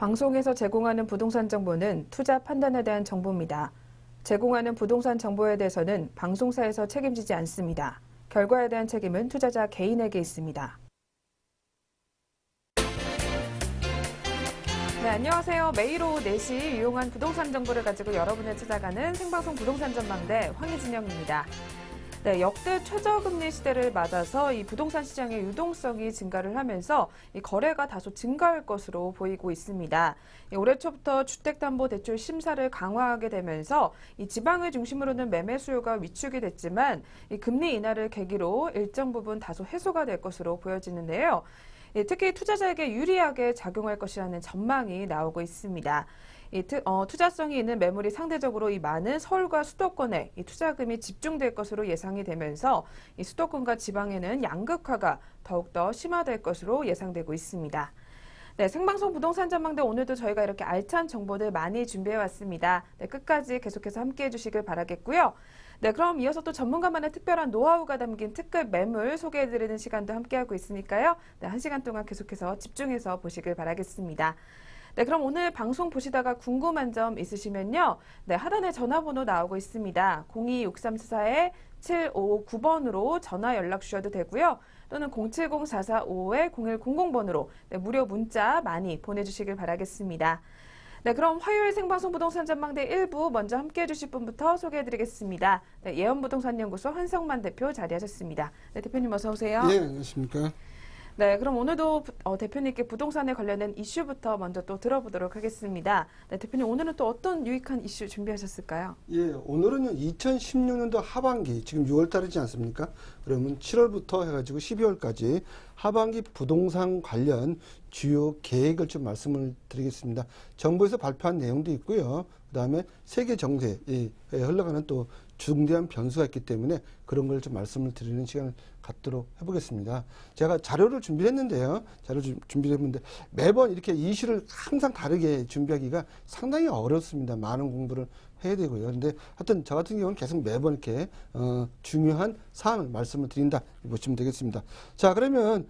방송에서 제공하는 부동산 정보는 투자 판단에 대한 정보입니다. 제공하는 부동산 정보에 대해서는 방송사에서 책임지지 않습니다. 결과에 대한 책임은 투자자 개인에게 있습니다. 네, 안녕하세요. 매일 오후 4시 유용한 부동산 정보를 가지고 여러분을 찾아가는 생방송 부동산 전망대 황희진영입니다. 네, 역대 최저금리 시대를 맞아서 이 부동산 시장의 유동성이 증가를 하면서 이 거래가 다소 증가할 것으로 보이고 있습니다. 올해 초부터 주택담보대출 심사를 강화하게 되면서 이 지방을 중심으로는 매매 수요가 위축이 됐지만 이 금리 인하를 계기로 일정 부분 다소 해소가 될 것으로 보여지는데요. 특히 투자자에게 유리하게 작용할 것이라는 전망이 나오고 있습니다. 투자성이 있는 매물이 상대적으로 이 많은 서울과 수도권에 이 투자금이 집중될 것으로 예상이 되면서 이 수도권과 지방에는 양극화가 더욱더 심화될 것으로 예상되고 있습니다. 네, 생방송 부동산 전망대 오늘도 저희가 이렇게 알찬 정보들 많이 준비해 왔습니다. 네, 끝까지 계속해서 함께해 주시길 바라겠고요. 네, 그럼 이어서 또 전문가만의 특별한 노하우가 담긴 특급 매물 소개해드리는 시간도 함께하고 있으니까요. 네, 1시간 동안 계속해서 집중해서 보시길 바라겠습니다. 네, 그럼 오늘 방송 보시다가 궁금한 점 있으시면요. 네, 하단에 전화번호 나오고 있습니다. 026344-7559번으로 전화 연락 주셔도 되고요. 또는 070-4455-0100번으로 네, 무료 문자 많이 보내주시길 바라겠습니다. 네, 그럼 화요일 생방송 부동산 전망대 1부 먼저 함께해 주실 분부터 소개해드리겠습니다. 네, 예언부동산연구소 한성만 대표 자리하셨습니다. 네, 대표님 어서 오세요. 예, 안녕하십니까. 네, 그럼 오늘도 대표님께 부동산에 관련된 이슈부터 먼저 또 들어보도록 하겠습니다. 네, 대표님 오늘은 또 어떤 유익한 이슈 준비하셨을까요? 예, 오늘은요 2016년도 하반기 지금 6월 달이지 않습니까? 그러면 7월부터 해가지고 12월까지 하반기 부동산 관련 주요 계획을 좀 말씀을 드리겠습니다. 정부에서 발표한 내용도 있고요. 그 다음에 세계 정세에 흘러가는 또 중대한 변수가 있기 때문에 그런 걸 좀 말씀을 드리는 시간을 갖도록 해보겠습니다. 제가 자료를 준비했는데요. 준비를 했는데 매번 이렇게 이슈를 항상 다르게 준비하기가 상당히 어렵습니다. 많은 공부를 해야 되고요. 근데 하여튼 저 같은 경우는 계속 매번 이렇게 중요한 사항을 말씀을 드린다 보시면 되겠습니다. 자, 그러면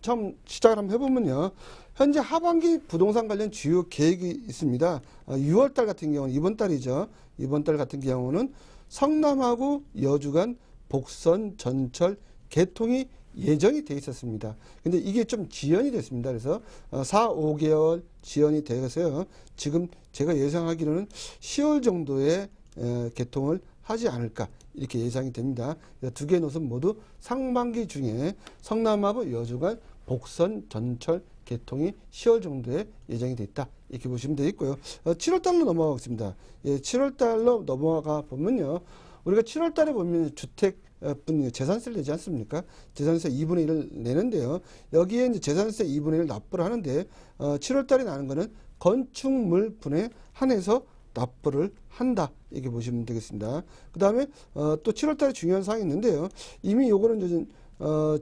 처음 시작을 한번 해보면요. 현재 하반기 부동산 관련 주요 계획이 있습니다. 6월달 같은 경우는 이번 달이죠. 이번 달 같은 경우는 성남하고 여주 간 복선 전철 개통이 예정이 돼 있었습니다. 근데 이게 좀 지연이 됐습니다. 그래서 4, 5개월 지연이 되어서요. 지금 제가 예상하기로는 10월 정도에 개통을 하지 않을까 이렇게 예상이 됩니다. 두 개의 노선 모두 상반기 중에 성남하고 여주 간 복선 전철 개통이 10월 정도에 예정이 돼 있다. 이렇게 보시면 되겠고요. 7월달로 넘어가겠습니다. 예, 7월달로 넘어가 보면요. 우리가 7월달에 보면 주택분 재산세를 내지 않습니까? 재산세 2분의 1을 내는데요. 여기에 이제 재산세 2분의 1을 납부를 하는데 7월달에 나는 거는 건축물 분에 한해서 납부를 한다. 이렇게 보시면 되겠습니다. 그 다음에 또 7월달에 중요한 사항이 있는데요. 이미 요거는 이제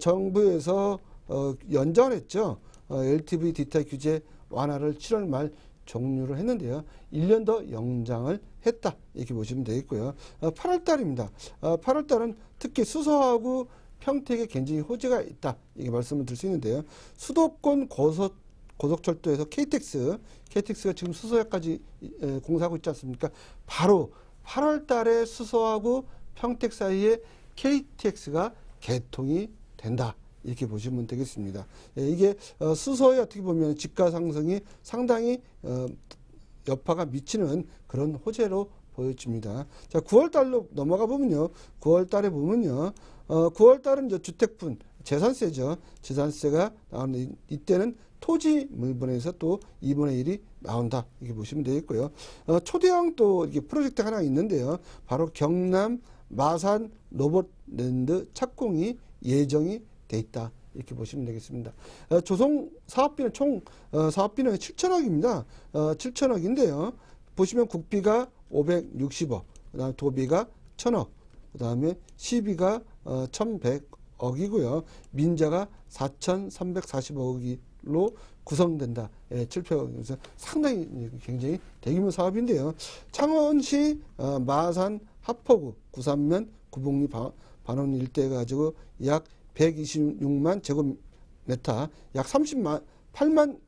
정부에서 연장을 했죠. LTV 디타입 규제 완화를 7월 말 종료를 했는데요. 1년 더 연장을 했다. 이렇게 보시면 되겠고요. 8월 달입니다. 8월 달은 특히 수서하고 평택에 굉장히 호재가 있다. 이렇게 말씀을 드릴 수 있는데요. 수도권 고속철도에서 KTX가 지금 수서역까지 공사하고 있지 않습니까? 바로 8월 달에 수서하고 평택 사이에 KTX가 개통이 된다. 이렇게 보시면 되겠습니다. 이게 수서에 어떻게 보면 지가 상승이 상당히 여파가 미치는 그런 호재로 보여집니다. 자, 9월 달로 넘어가 보면요. 9월 달에 보면요. 9월 달은 이제 주택분 재산세죠. 재산세가 나오는 이때는 토지 물분에서 또 2분의 1이 나온다. 이렇게 보시면 되겠고요. 초대형 또 이렇게 프로젝트 하나 있는데요. 바로 경남 마산 로봇랜드 착공이 예정이 돼 있다. 이렇게 보시면 되겠습니다. 조성 사업비는 총 사업비는 7천억입니다. 7천억인데요. 보시면 국비가 560억, 그다음 도비가 1,000억, 그다음에 시비가 1,100억이고요. 민자가 4,340억으로 구성된다. 7표. 그래서 상당히 굉장히 대규모 사업인데요. 창원시 마산 하포구 구산면 구봉리 반원 일대 가지고 약 126만 제곱미터, 약 8만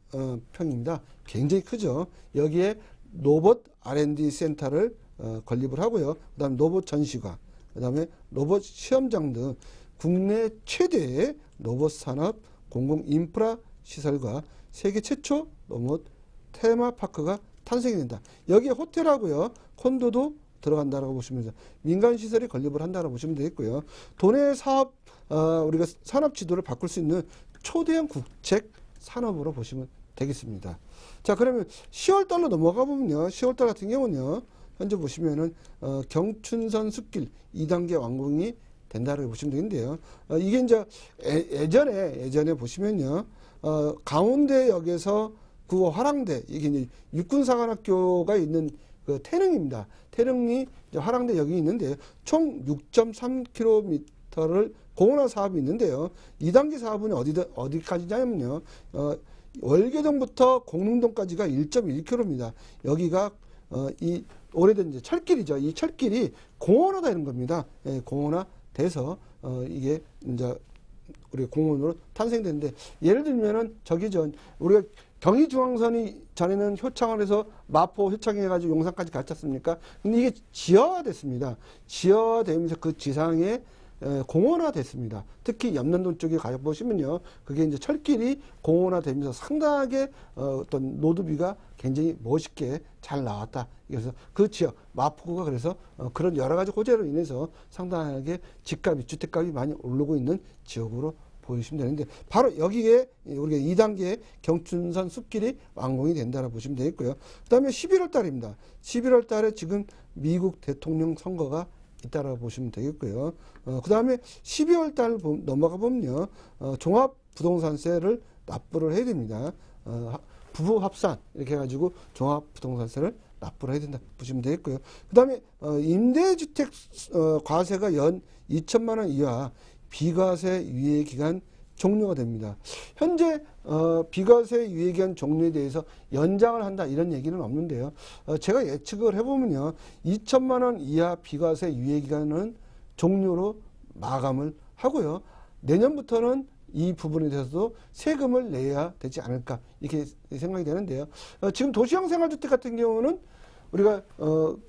평입니다. 굉장히 크죠. 여기에 로봇 R&D 센터를 건립을 하고요. 그다음에 로봇 전시관, 그다음에 로봇 시험장 등 국내 최대의 로봇 산업 공공 인프라 시설과 세계 최초 로봇 테마파크가 탄생이 된다. 여기에 호텔하고요, 콘도도 들어간다라고 보시면 됩니다. 민간 시설이 건립을 한다라고 보시면 되겠고요. 도내 사업, 우리가 산업 지도를 바꿀 수 있는 초대형 국책 산업으로 보시면 되겠습니다. 자, 그러면 10월 달로 넘어가 보면요. 10월 달 같은 경우는요, 현재 보시면은 경춘선 숲길 2단계 완공이 된다고 보시면 되겠는데요. 이게 이제 예전에 보시면요, 강원대역에서 그 화랑대, 이게 이제 육군사관학교가 있는 그 태릉입니다. 태릉이 이제 화랑대역이 있는데 총 6.3km를 공원화 사업이 있는데요. 2단계 사업은 어디까지냐면요, 월계동부터 공릉동까지가 1.1km입니다. 여기가 이 오래된 이제 철길이죠. 이 철길이 공원화되는 겁니다. 예, 공원화돼서 이게 이제 우리 공원으로 탄생되는데, 예를 들면은 우리가 경의중앙선이 전에는 효창을 해서 마포 효창해가지고 용산까지 갔지 않습니까? 근데 이게 지하화됐습니다. 지하화되면서 그 지상에 공원화됐습니다. 특히 염남동 쪽에 가보시면요, 그게 이제 철길이 공원화되면서 상당하게 어떤 노드뷰가 굉장히 멋있게 잘 나왔다. 그래서 그 지역 마포구가 그래서 그런 여러 가지 호재로 인해서 상당하게 집값이, 주택값이 많이 오르고 있는 지역으로 보시면 되는데, 바로 여기에 우리가 2단계 경춘선 숲길이 완공이 된다고 보시면 되겠고요. 그 다음에 11월 달입니다. 11월 달에 지금 미국 대통령 선거가 있다라고 보시면 되겠고요. 그 다음에 12월 달 넘어가 보면요, 종합부동산세를 납부를 해야 됩니다. 부부 합산 이렇게 해가지고 종합부동산세를 납부를 해야 된다 보시면 되겠고요. 그 다음에 임대주택 과세가 연 2천만 원 이하 비과세 유예 기간 종료가 됩니다. 현재 비과세 유예 기간 종료에 대해서 연장을 한다 이런 얘기는 없는데요. 제가 예측을 해보면요, 2천만 원 이하 비과세 유예 기간은 종료로 마감을 하고요. 내년부터는 이 부분에 대해서도 세금을 내야 되지 않을까 이렇게 생각이 되는데요. 지금 도시형 생활주택 같은 경우는 우리가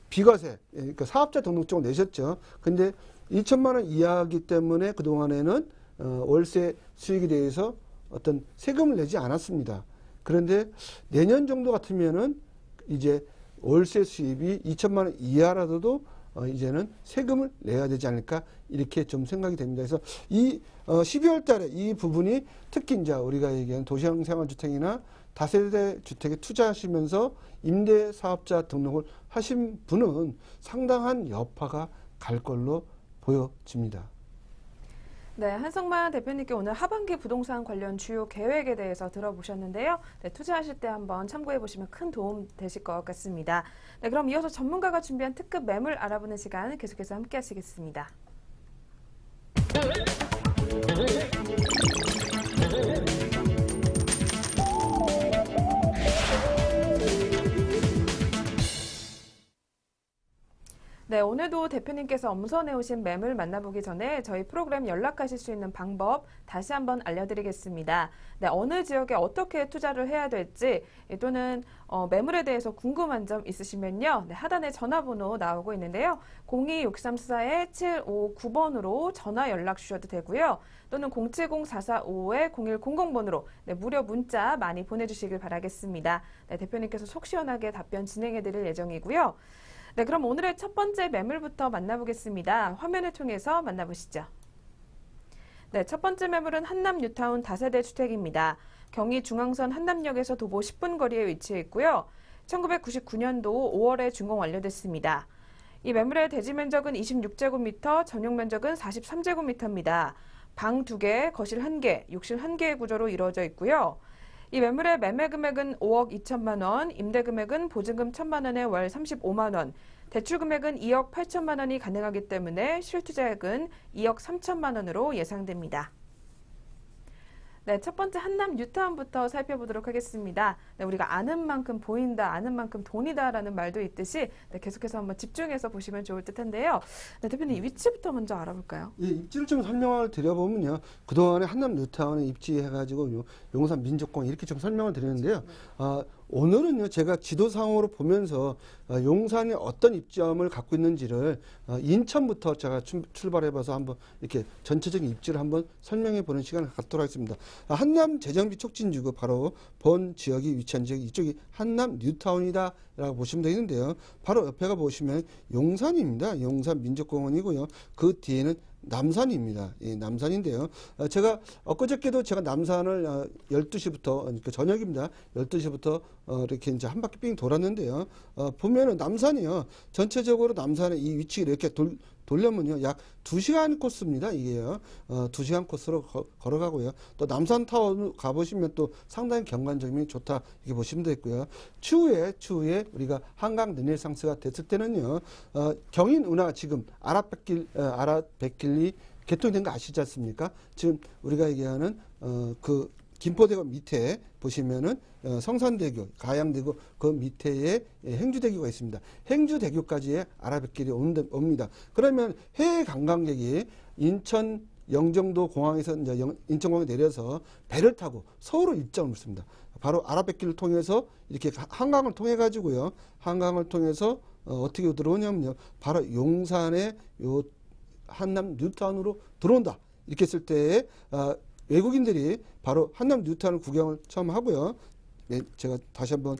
비과세, 그러니까 사업자 등록증을 내셨죠. 근데 2천만 원 이하이기 때문에 그동안에는 월세 수익에 대해서 어떤 세금을 내지 않았습니다. 그런데 내년 정도 같으면은 이제 월세 수입이 2천만 원 이하라도 이제는 세금을 내야 되지 않을까 이렇게 좀 생각이 됩니다. 그래서 이 12월 달에 이 부분이 특히 이제 우리가 얘기하는 도시형 생활주택이나 다세대 주택에 투자하시면서 임대 사업자 등록을 하신 분은 상당한 여파가 갈 걸로 보여집니다. 네, 한성만 대표님께 오늘 하반기 부동산 관련 주요 계획에 대해서 들어보셨는데요. 네, 투자하실 때 한번 참고해 보시면 큰 도움 되실 것 같습니다. 네, 그럼 이어서 전문가가 준비한 특급 매물 알아보는 시간 계속해서 함께 하시겠습니다. 네, 오늘도 대표님께서 엄선해오신 매물 만나보기 전에 저희 프로그램 연락하실 수 있는 방법 다시 한번 알려드리겠습니다. 네, 어느 지역에 어떻게 투자를 해야 될지 또는 매물에 대해서 궁금한 점 있으시면요. 네, 하단에 전화번호 나오고 있는데요. 02-6344-7559번으로 전화 연락 주셔도 되고요. 또는 070-4455-0100번으로 네, 무료 문자 많이 보내주시길 바라겠습니다. 네, 대표님께서 속 시원하게 답변 진행해드릴 예정이고요. 네, 그럼 오늘의 첫 번째 매물부터 만나보겠습니다. 화면을 통해서 만나보시죠. 네, 첫 번째 매물은 한남 뉴타운 다세대 주택입니다. 경의 중앙선 한남역에서 도보 10분 거리에 위치해 있고요. 1999년도 5월에 준공 완료됐습니다. 이 매물의 대지 면적은 26제곱미터, 전용 면적은 43제곱미터입니다. 방 2개, 거실 1개, 욕실 1개의 구조로 이루어져 있고요. 이 매물의 매매 금액은 5억 2천만 원, 임대 금액은 보증금 1천만 원에 월 35만 원, 대출 금액은 2억 8천만 원이 가능하기 때문에 실투자액은 2억 3천만 원으로 예상됩니다. 네, 첫 번째 한남 뉴타운부터 살펴보도록 하겠습니다. 네, 우리가 아는 만큼 보인다, 아는 만큼 돈이다라는 말도 있듯이 네, 계속해서 한번 집중해서 보시면 좋을 듯한데요. 네, 대표님 위치부터 먼저 알아볼까요? 예, 입지를 좀 설명을 드려보면요. 그동안에 한남 뉴타운에 입지해가지고 용산 민족공 이렇게 좀 설명을 드리는데요. 오늘은요, 제가 지도상으로 보면서 용산이 어떤 입지점을 갖고 있는지를 인천부터 제가 출발해봐서 한번 이렇게 전체적인 입지를 한번 설명해 보는 시간을 갖도록 하겠습니다. 한남 재정비 촉진지구 바로 본 지역이 위치한 지역이 이쪽이 한남 뉴타운이다 라고 보시면 되겠는데요. 바로 옆에가 보시면 용산입니다. 용산 민족공원이고요. 그 뒤에는 남산입니다. 예, 남산인데요. 제가 엊그저께도 제가 남산을 12시부터 그러니까 저녁입니다. 12시부터 이렇게 이제 한 바퀴 삥 돌았는데요. 보면은 남산이요. 전체적으로 남산의 이 위치를 이렇게 돌려면요. 약 2시간 코스입니다. 이게요. 2시간 코스로 걸어가고요. 또 남산타워 가보시면 또 상당히 경관점이 좋다. 이렇게 보시면 되겠고요. 추후에 우리가 한강 르네상스가 됐을 때는요. 경인 운하 지금 아랍백길이 개통된 거 아시지 않습니까? 지금 우리가 얘기하는 그 김포대교 밑에 보시면은 성산대교, 가양대교 그 밑에에 행주대교가 있습니다. 행주대교까지의 아랍백길이 옵니다. 그러면 해외 관광객이 인천 영종도 공항에서 이제 인천공항에 내려서 배를 타고 서울로 입장을 했습니다. 바로 아랍백길을 통해서 이렇게 한강을 통해 가지고요. 한강을 통해서 어떻게 들어오냐면요. 바로 용산의 요 한남 뉴타운으로 들어온다. 이렇게 했을 때에 외국인들이 바로 한남 뉴타운을 구경을 처음 하고요. 네, 제가 다시 한번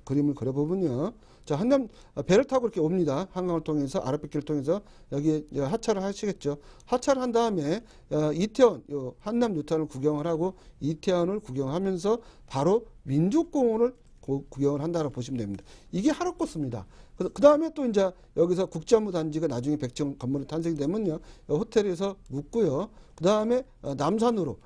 그림을 그려보면요. 자, 한남 배를 타고 이렇게 옵니다. 한강을 통해서 아랍백길을 통해서 여기 하차를 하시겠죠. 하차를 한 다음에 이태원 요 한남 뉴타운을 구경을 하고 이태원을 구경하면서 바로 민족공원을 구경을 한다고 보시면 됩니다. 이게 하루 코스입니다. 그 다음에 또 이제 여기서 국제업무 단지가 나중에 백정 건물이 탄생이 되면요. 호텔에서 묵고요. 그 다음에 남산으로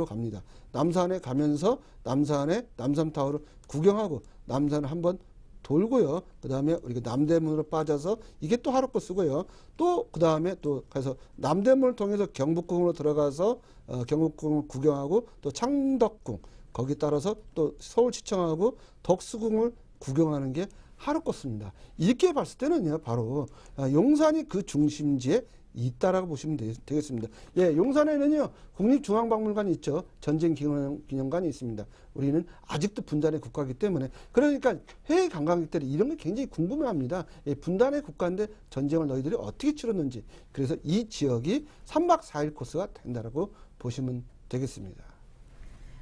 갑니다. 남산에 가면서 남산타워를 구경하고 남산을 한번 돌고요. 그 다음에 우리가 남대문으로 빠져서 이게 또 하루 코스고요. 또 그 다음에 또 가서 남대문을 통해서 경복궁으로 들어가서 경복궁을 구경하고 또 창덕궁 거기 따라서 또 서울시청하고 덕수궁을 구경하는 게 하루 코스입니다. 이렇게 봤을 때는요, 바로 용산이 그 중심지에 있다라고 보시면 되겠습니다. 예, 용산에는요, 국립중앙박물관이 있죠. 전쟁기념관이 있습니다. 우리는 아직도 분단의 국가이기 때문에 그러니까 해외 관광객들이 이런 게 굉장히 궁금해합니다. 예, 분단의 국가인데 전쟁을 너희들이 어떻게 치렀는지. 그래서 이 지역이 3박 4일 코스가 된다라고 보시면 되겠습니다.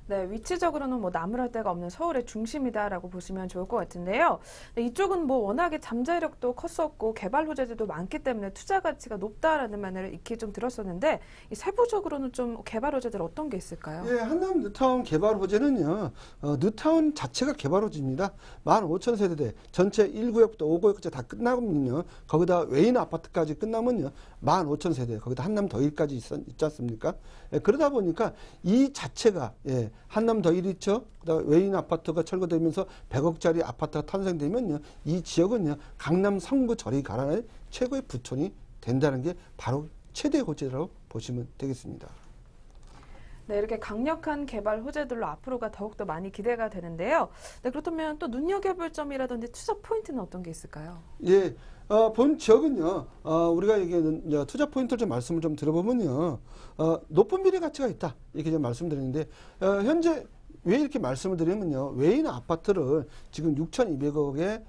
네, 위치적으로는 뭐 나무랄 데가 없는 서울의 중심이다라고 보시면 좋을 것 같은데요. 네, 이쪽은 뭐 워낙에 잠재력도 컸었고 개발 호재들도 많기 때문에 투자 가치가 높다라는 말을 익히 좀 들었었는데 이 세부적으로는 좀 개발 호재들 어떤 게 있을까요? 예, 한남 뉴타운 개발 호재는요. 뉴타운 자체가 개발 호재입니다. 15,000세대대 전체 1구역부터 5구역까지 다 끝나면요. 거기다 외인 아파트까지 끝나면요. 15,000세대 거기다 한남 더일까지 있지 않습니까? 예, 그러다 보니까 이 자체가 예, 한남 더일 있죠. 그다음에 외인 아파트가 철거되면서 100억짜리 아파트가 탄생되면요. 이 지역은요. 강남 상부 저리 가라의 최고의 부촌이 된다는 게 바로 최대 호재라고 보시면 되겠습니다. 네, 이렇게 강력한 개발 호재들로 앞으로가 더욱더 많이 기대가 되는데요. 네, 그렇다면 또 눈여겨볼 점이라든지 투자 포인트는 어떤 게 있을까요? 예, 본 지역은요, 우리가 얘기하는 투자 포인트를 좀 말씀을 좀 들어보면요, 높은 미래 가치가 있다. 이렇게 좀 말씀드리는데, 현재 왜 이렇게 말씀을 드리면요, 외인 아파트를 지금 6,200억에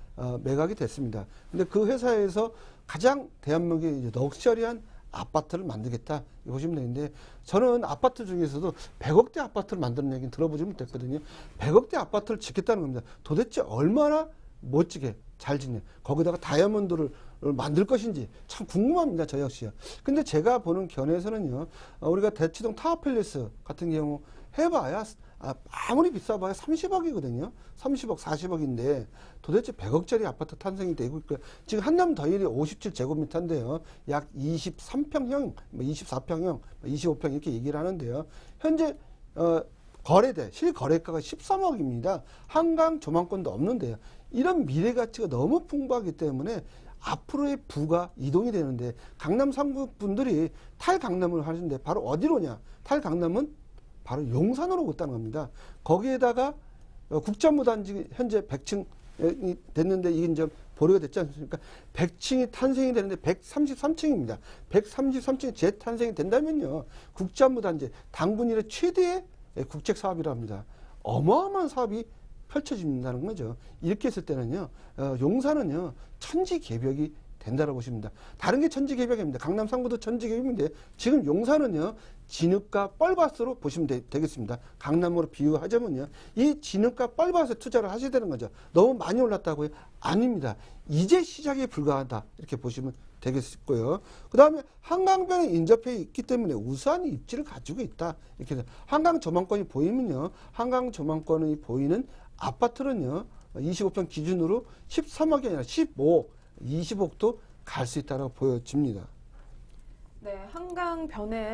매각이 됐습니다. 근데 그 회사에서 가장 대한민국의 이제 럭셔리한 아파트를 만들겠다. 보시면 되는데, 저는 아파트 중에서도 100억대 아파트를 만드는 얘기는 들어보지 못했거든요. 100억대 아파트를 짓겠다는 겁니다. 도대체 얼마나 멋지게 잘 짓냐. 거기다가 다이아몬드를 만들 것인지 참 궁금합니다. 저 역시요. 근데 제가 보는 견해에서는요, 우리가 대치동 타워팰리스 같은 경우 해봐야 아무리 비싸봐야 30억이거든요. 30억, 40억인데 도대체 100억짜리 아파트 탄생이 되고 있고요. 지금 한남 더일이 57제곱미터인데요. 약 23평형, 24평형, 25평 이렇게 얘기를 하는데요. 현재 실거래가가 13억입니다. 한강 조망권도 없는데요. 이런 미래 가치가 너무 풍부하기 때문에 앞으로의 부가 이동이 되는데 강남 상구 분들이 탈강남을 하시는데 바로 어디로냐? 탈강남은 바로 용산으로 왔다는 겁니다. 거기에다가 국전무 단지 현재 100층이 됐는데 이게 이제 보류가 됐지 않습니까? 100층이 탄생이 되는데 133층입니다. 133층이 재탄생이 된다면요. 국전무 단지 당군 이래 최대의 국책 사업이라 합니다. 어마어마한 사업이 펼쳐진다는 거죠. 이렇게 했을 때는요, 용산은요, 천지개벽이 된다고 보시면 됩니다. 다른 게 천지개벽입니다. 강남 3구도 천지개벽인데, 지금 용산은요, 진흙과 뻘밭으로 보시면 되겠습니다. 강남으로 비유하자면요, 이 진흙과 뻘밭에 투자를 하셔야 되는 거죠. 너무 많이 올랐다고요? 아닙니다. 이제 시작에 불과하다. 이렇게 보시면 되겠고요. 그 다음에 한강변에 인접해 있기 때문에 우수한 입지를 가지고 있다. 이렇게 해서 한강 조망권이 보이면요, 한강 조망권이 보이는 아파트는요, 25평 기준으로 13억이 아니라 15억, 20억도 갈 수 있다고 보여집니다. 네,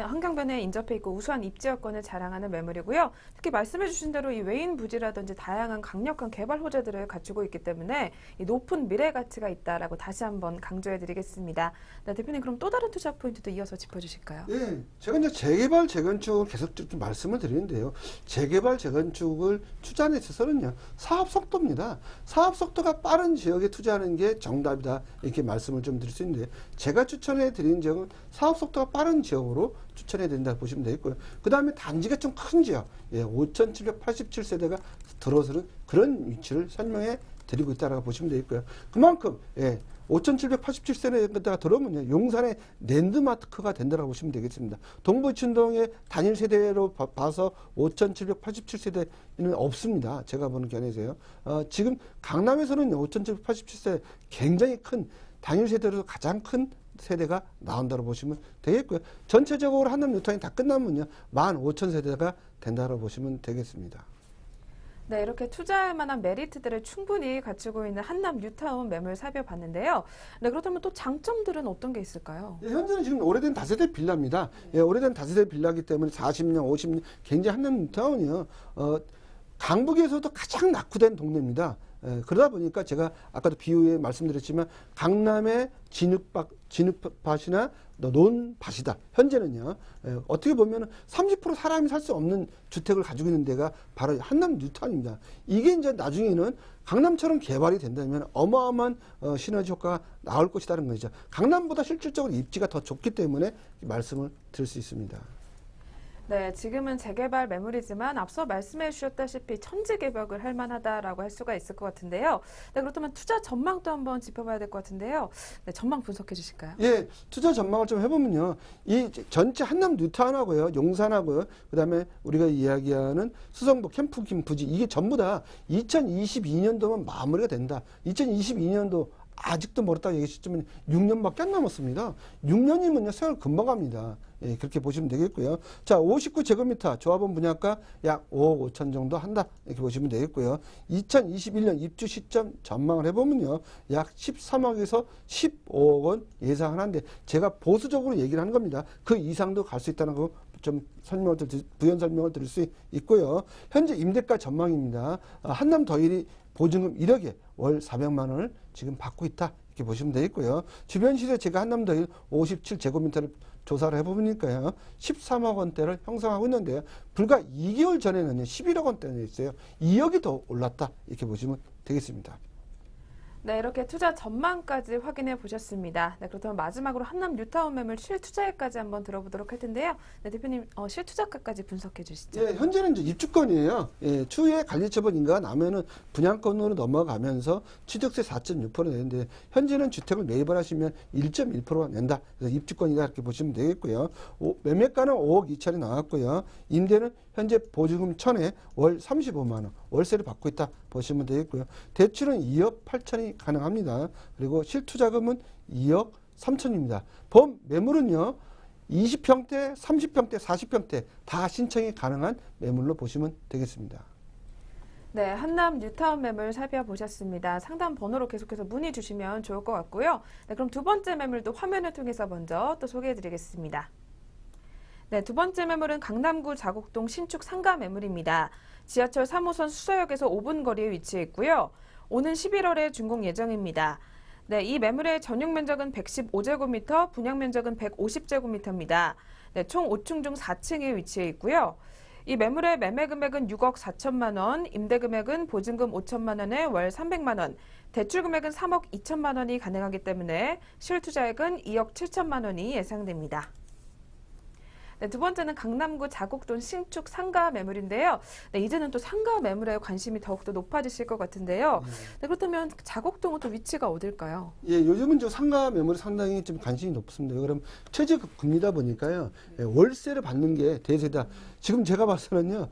한강변에 인접해 있고 우수한 입지 여건을 자랑하는 매물이고요. 특히 말씀해 주신 대로 이 외인 부지라든지 다양한 강력한 개발 호재들을 갖추고 있기 때문에 이 높은 미래 가치가 있다라고 다시 한번 강조해 드리겠습니다. 네, 대표님 그럼 또 다른 투자 포인트도 이어서 짚어 주실까요? 예, 제가 이제 재개발, 재건축을 계속 이렇게 말씀을 드리는데요. 재개발, 재건축을 투자하는 데 있어서는요, 사업 속도입니다. 사업 속도가 빠른 지역에 투자하는 게 정답이다. 이렇게 말씀을 좀 드릴 수 있는데, 제가 추천해 드린 지역은 사업 속도가 빠른 지역으로 추천해야 된다 보시면 되겠고요. 그 다음에 단지가 좀 큰 지역, 5,787세대가 들어서는 그런 위치를 설명해 드리고 있다고 보시면 되겠고요. 그만큼 5,787세대가 들어오면 용산의 랜드마크가 된다고 보시면 되겠습니다. 동부춘동의 단일 세대로 봐서 5,787세대는 없습니다. 제가 보는 견해에서요. 지금 강남에서는 5,787세대 굉장히 큰 단일 세대로 가장 큰 세대가 나온다고 보시면 되겠고요. 전체적으로 한남 뉴타운이 다 끝나면요, 15,000세대가 된다고 보시면 되겠습니다. 네, 이렇게 투자할 만한 메리트들을 충분히 갖추고 있는 한남 뉴타운 매물 살펴봤는데요. 네, 그렇다면 또 장점들은 어떤 게 있을까요? 예, 현재는 지금 오래된 다세대 빌라입니다. 예, 오래된 다세대 빌라이기 때문에 40년, 50년 굉장히 한남 뉴타운이요. 강북에서도 가장 낙후된 동네입니다. 그러다 보니까 제가 아까도 비유에 말씀드렸지만 강남의 진흙밭이나 논밭이다. 현재는요. 어떻게 보면 30% 사람이 살 수 없는 주택을 가지고 있는 데가 바로 한남 뉴타운입니다. 이게 이제 나중에는 강남처럼 개발이 된다면 어마어마한 시너지 효과가 나올 것이라는 거죠. 강남보다 실질적으로 입지가 더 좋기 때문에 말씀을 드릴 수 있습니다. 네, 지금은 재개발 매물이지만 앞서 말씀해 주셨다시피 천지개벽을 할 만하다라고 할 수가 있을 것 같은데요. 네, 그렇다면 투자 전망도 한번 짚어봐야 될 것 같은데요. 네, 전망 분석해 주실까요? 예, 투자 전망을 좀 해보면요. 이 전체 한남 뉴타운하고요, 용산하고요, 그 다음에 우리가 이야기하는 수성구 캠프김 부지, 이게 전부 다 2022년도면 마무리가 된다. 2022년도 아직도 멀었다고 얘기했지만 6년밖에 안 남았습니다. 6년이면요, 세월 금방 갑니다. 예, 그렇게 보시면 되겠고요. 자, 59제곱미터 조합원 분양가 약 5억 5천 정도 한다. 이렇게 보시면 되겠고요. 2021년 입주 시점 전망을 해보면요, 약 13억에서 15억 원 예상하는데 제가 보수적으로 얘기를 하는 겁니다. 그 이상도 갈 수 있다는 거 좀 부연 설명을 드릴 수 있고요. 현재 임대가 전망입니다. 한남 더일이 보증금 1억에 월 400만 원을 지금 받고 있다. 이렇게 보시면 되겠고요. 주변 시세 제가 한남 더일 57제곱미터를 조사를 해보니까요, 13억 원대를 형성하고 있는데요. 불과 2개월 전에는요, 11억 원대는 있어요. 2억이 더 올랐다. 이렇게 보시면 되겠습니다. 네, 이렇게 투자 전망까지 확인해 보셨습니다. 네, 그렇다면 마지막으로 한남 뉴타운 매물 실투자액까지 한번 들어보도록 할 텐데요. 네, 대표님 실투자가까지 분석해 주시죠. 예, 현재는 이제 입주권이에요. 예, 추후에 관리처분 인가가 나면은 분양권으로 넘어가면서 취득세 4.6% 내는데 현재는 주택을 매입을 하시면 1.1%가 낸다. 그래서 입주권이다 이렇게 보시면 되겠고요. 매매가는 5억 2천이 나왔고요. 임대는 현재 보증금 1,000에 월 35만 원 월세를 받고 있다 보시면 되겠고요. 대출은 2억 8천이 가능합니다. 그리고 실투자금은 2억 3천입니다. 범 매물은요, 20평대, 30평대, 40평대 다 신청이 가능한 매물로 보시면 되겠습니다. 네, 한남 뉴타운 매물 살펴보셨습니다. 상담 번호로 계속해서 문의 주시면 좋을 것 같고요. 네, 그럼 두 번째 매물도 화면을 통해서 먼저 또 소개해 드리겠습니다. 네, 두 번째 매물은 강남구 자곡동 신축 상가 매물입니다. 지하철 3호선 수서역에서 5분 거리에 위치해 있고요. 오는 11월에 준공 예정입니다. 네, 이 매물의 전용 면적은 115제곱미터, 분양 면적은 150제곱미터입니다. 네, 총 5층 중 4층에 위치해 있고요. 이 매물의 매매 금액은 6억 4천만 원, 임대 금액은 보증금 5천만 원에 월 300만 원, 대출 금액은 3억 2천만 원이 가능하기 때문에 실투자액은 2억 7천만 원이 예상됩니다. 네, 두 번째는 강남구 자곡동 신축 상가 매물인데요. 네, 이제는 또 상가 매물에 관심이 더욱더 높아지실 것 같은데요. 네, 그렇다면 자곡동은 또 위치가 어딜까요? 예, 요즘은 저 상가 매물이 상당히 좀 관심이 높습니다. 그럼 최저금리다 보니까요, 예, 월세를 받는 게 대세다. 지금 제가 봐서는요,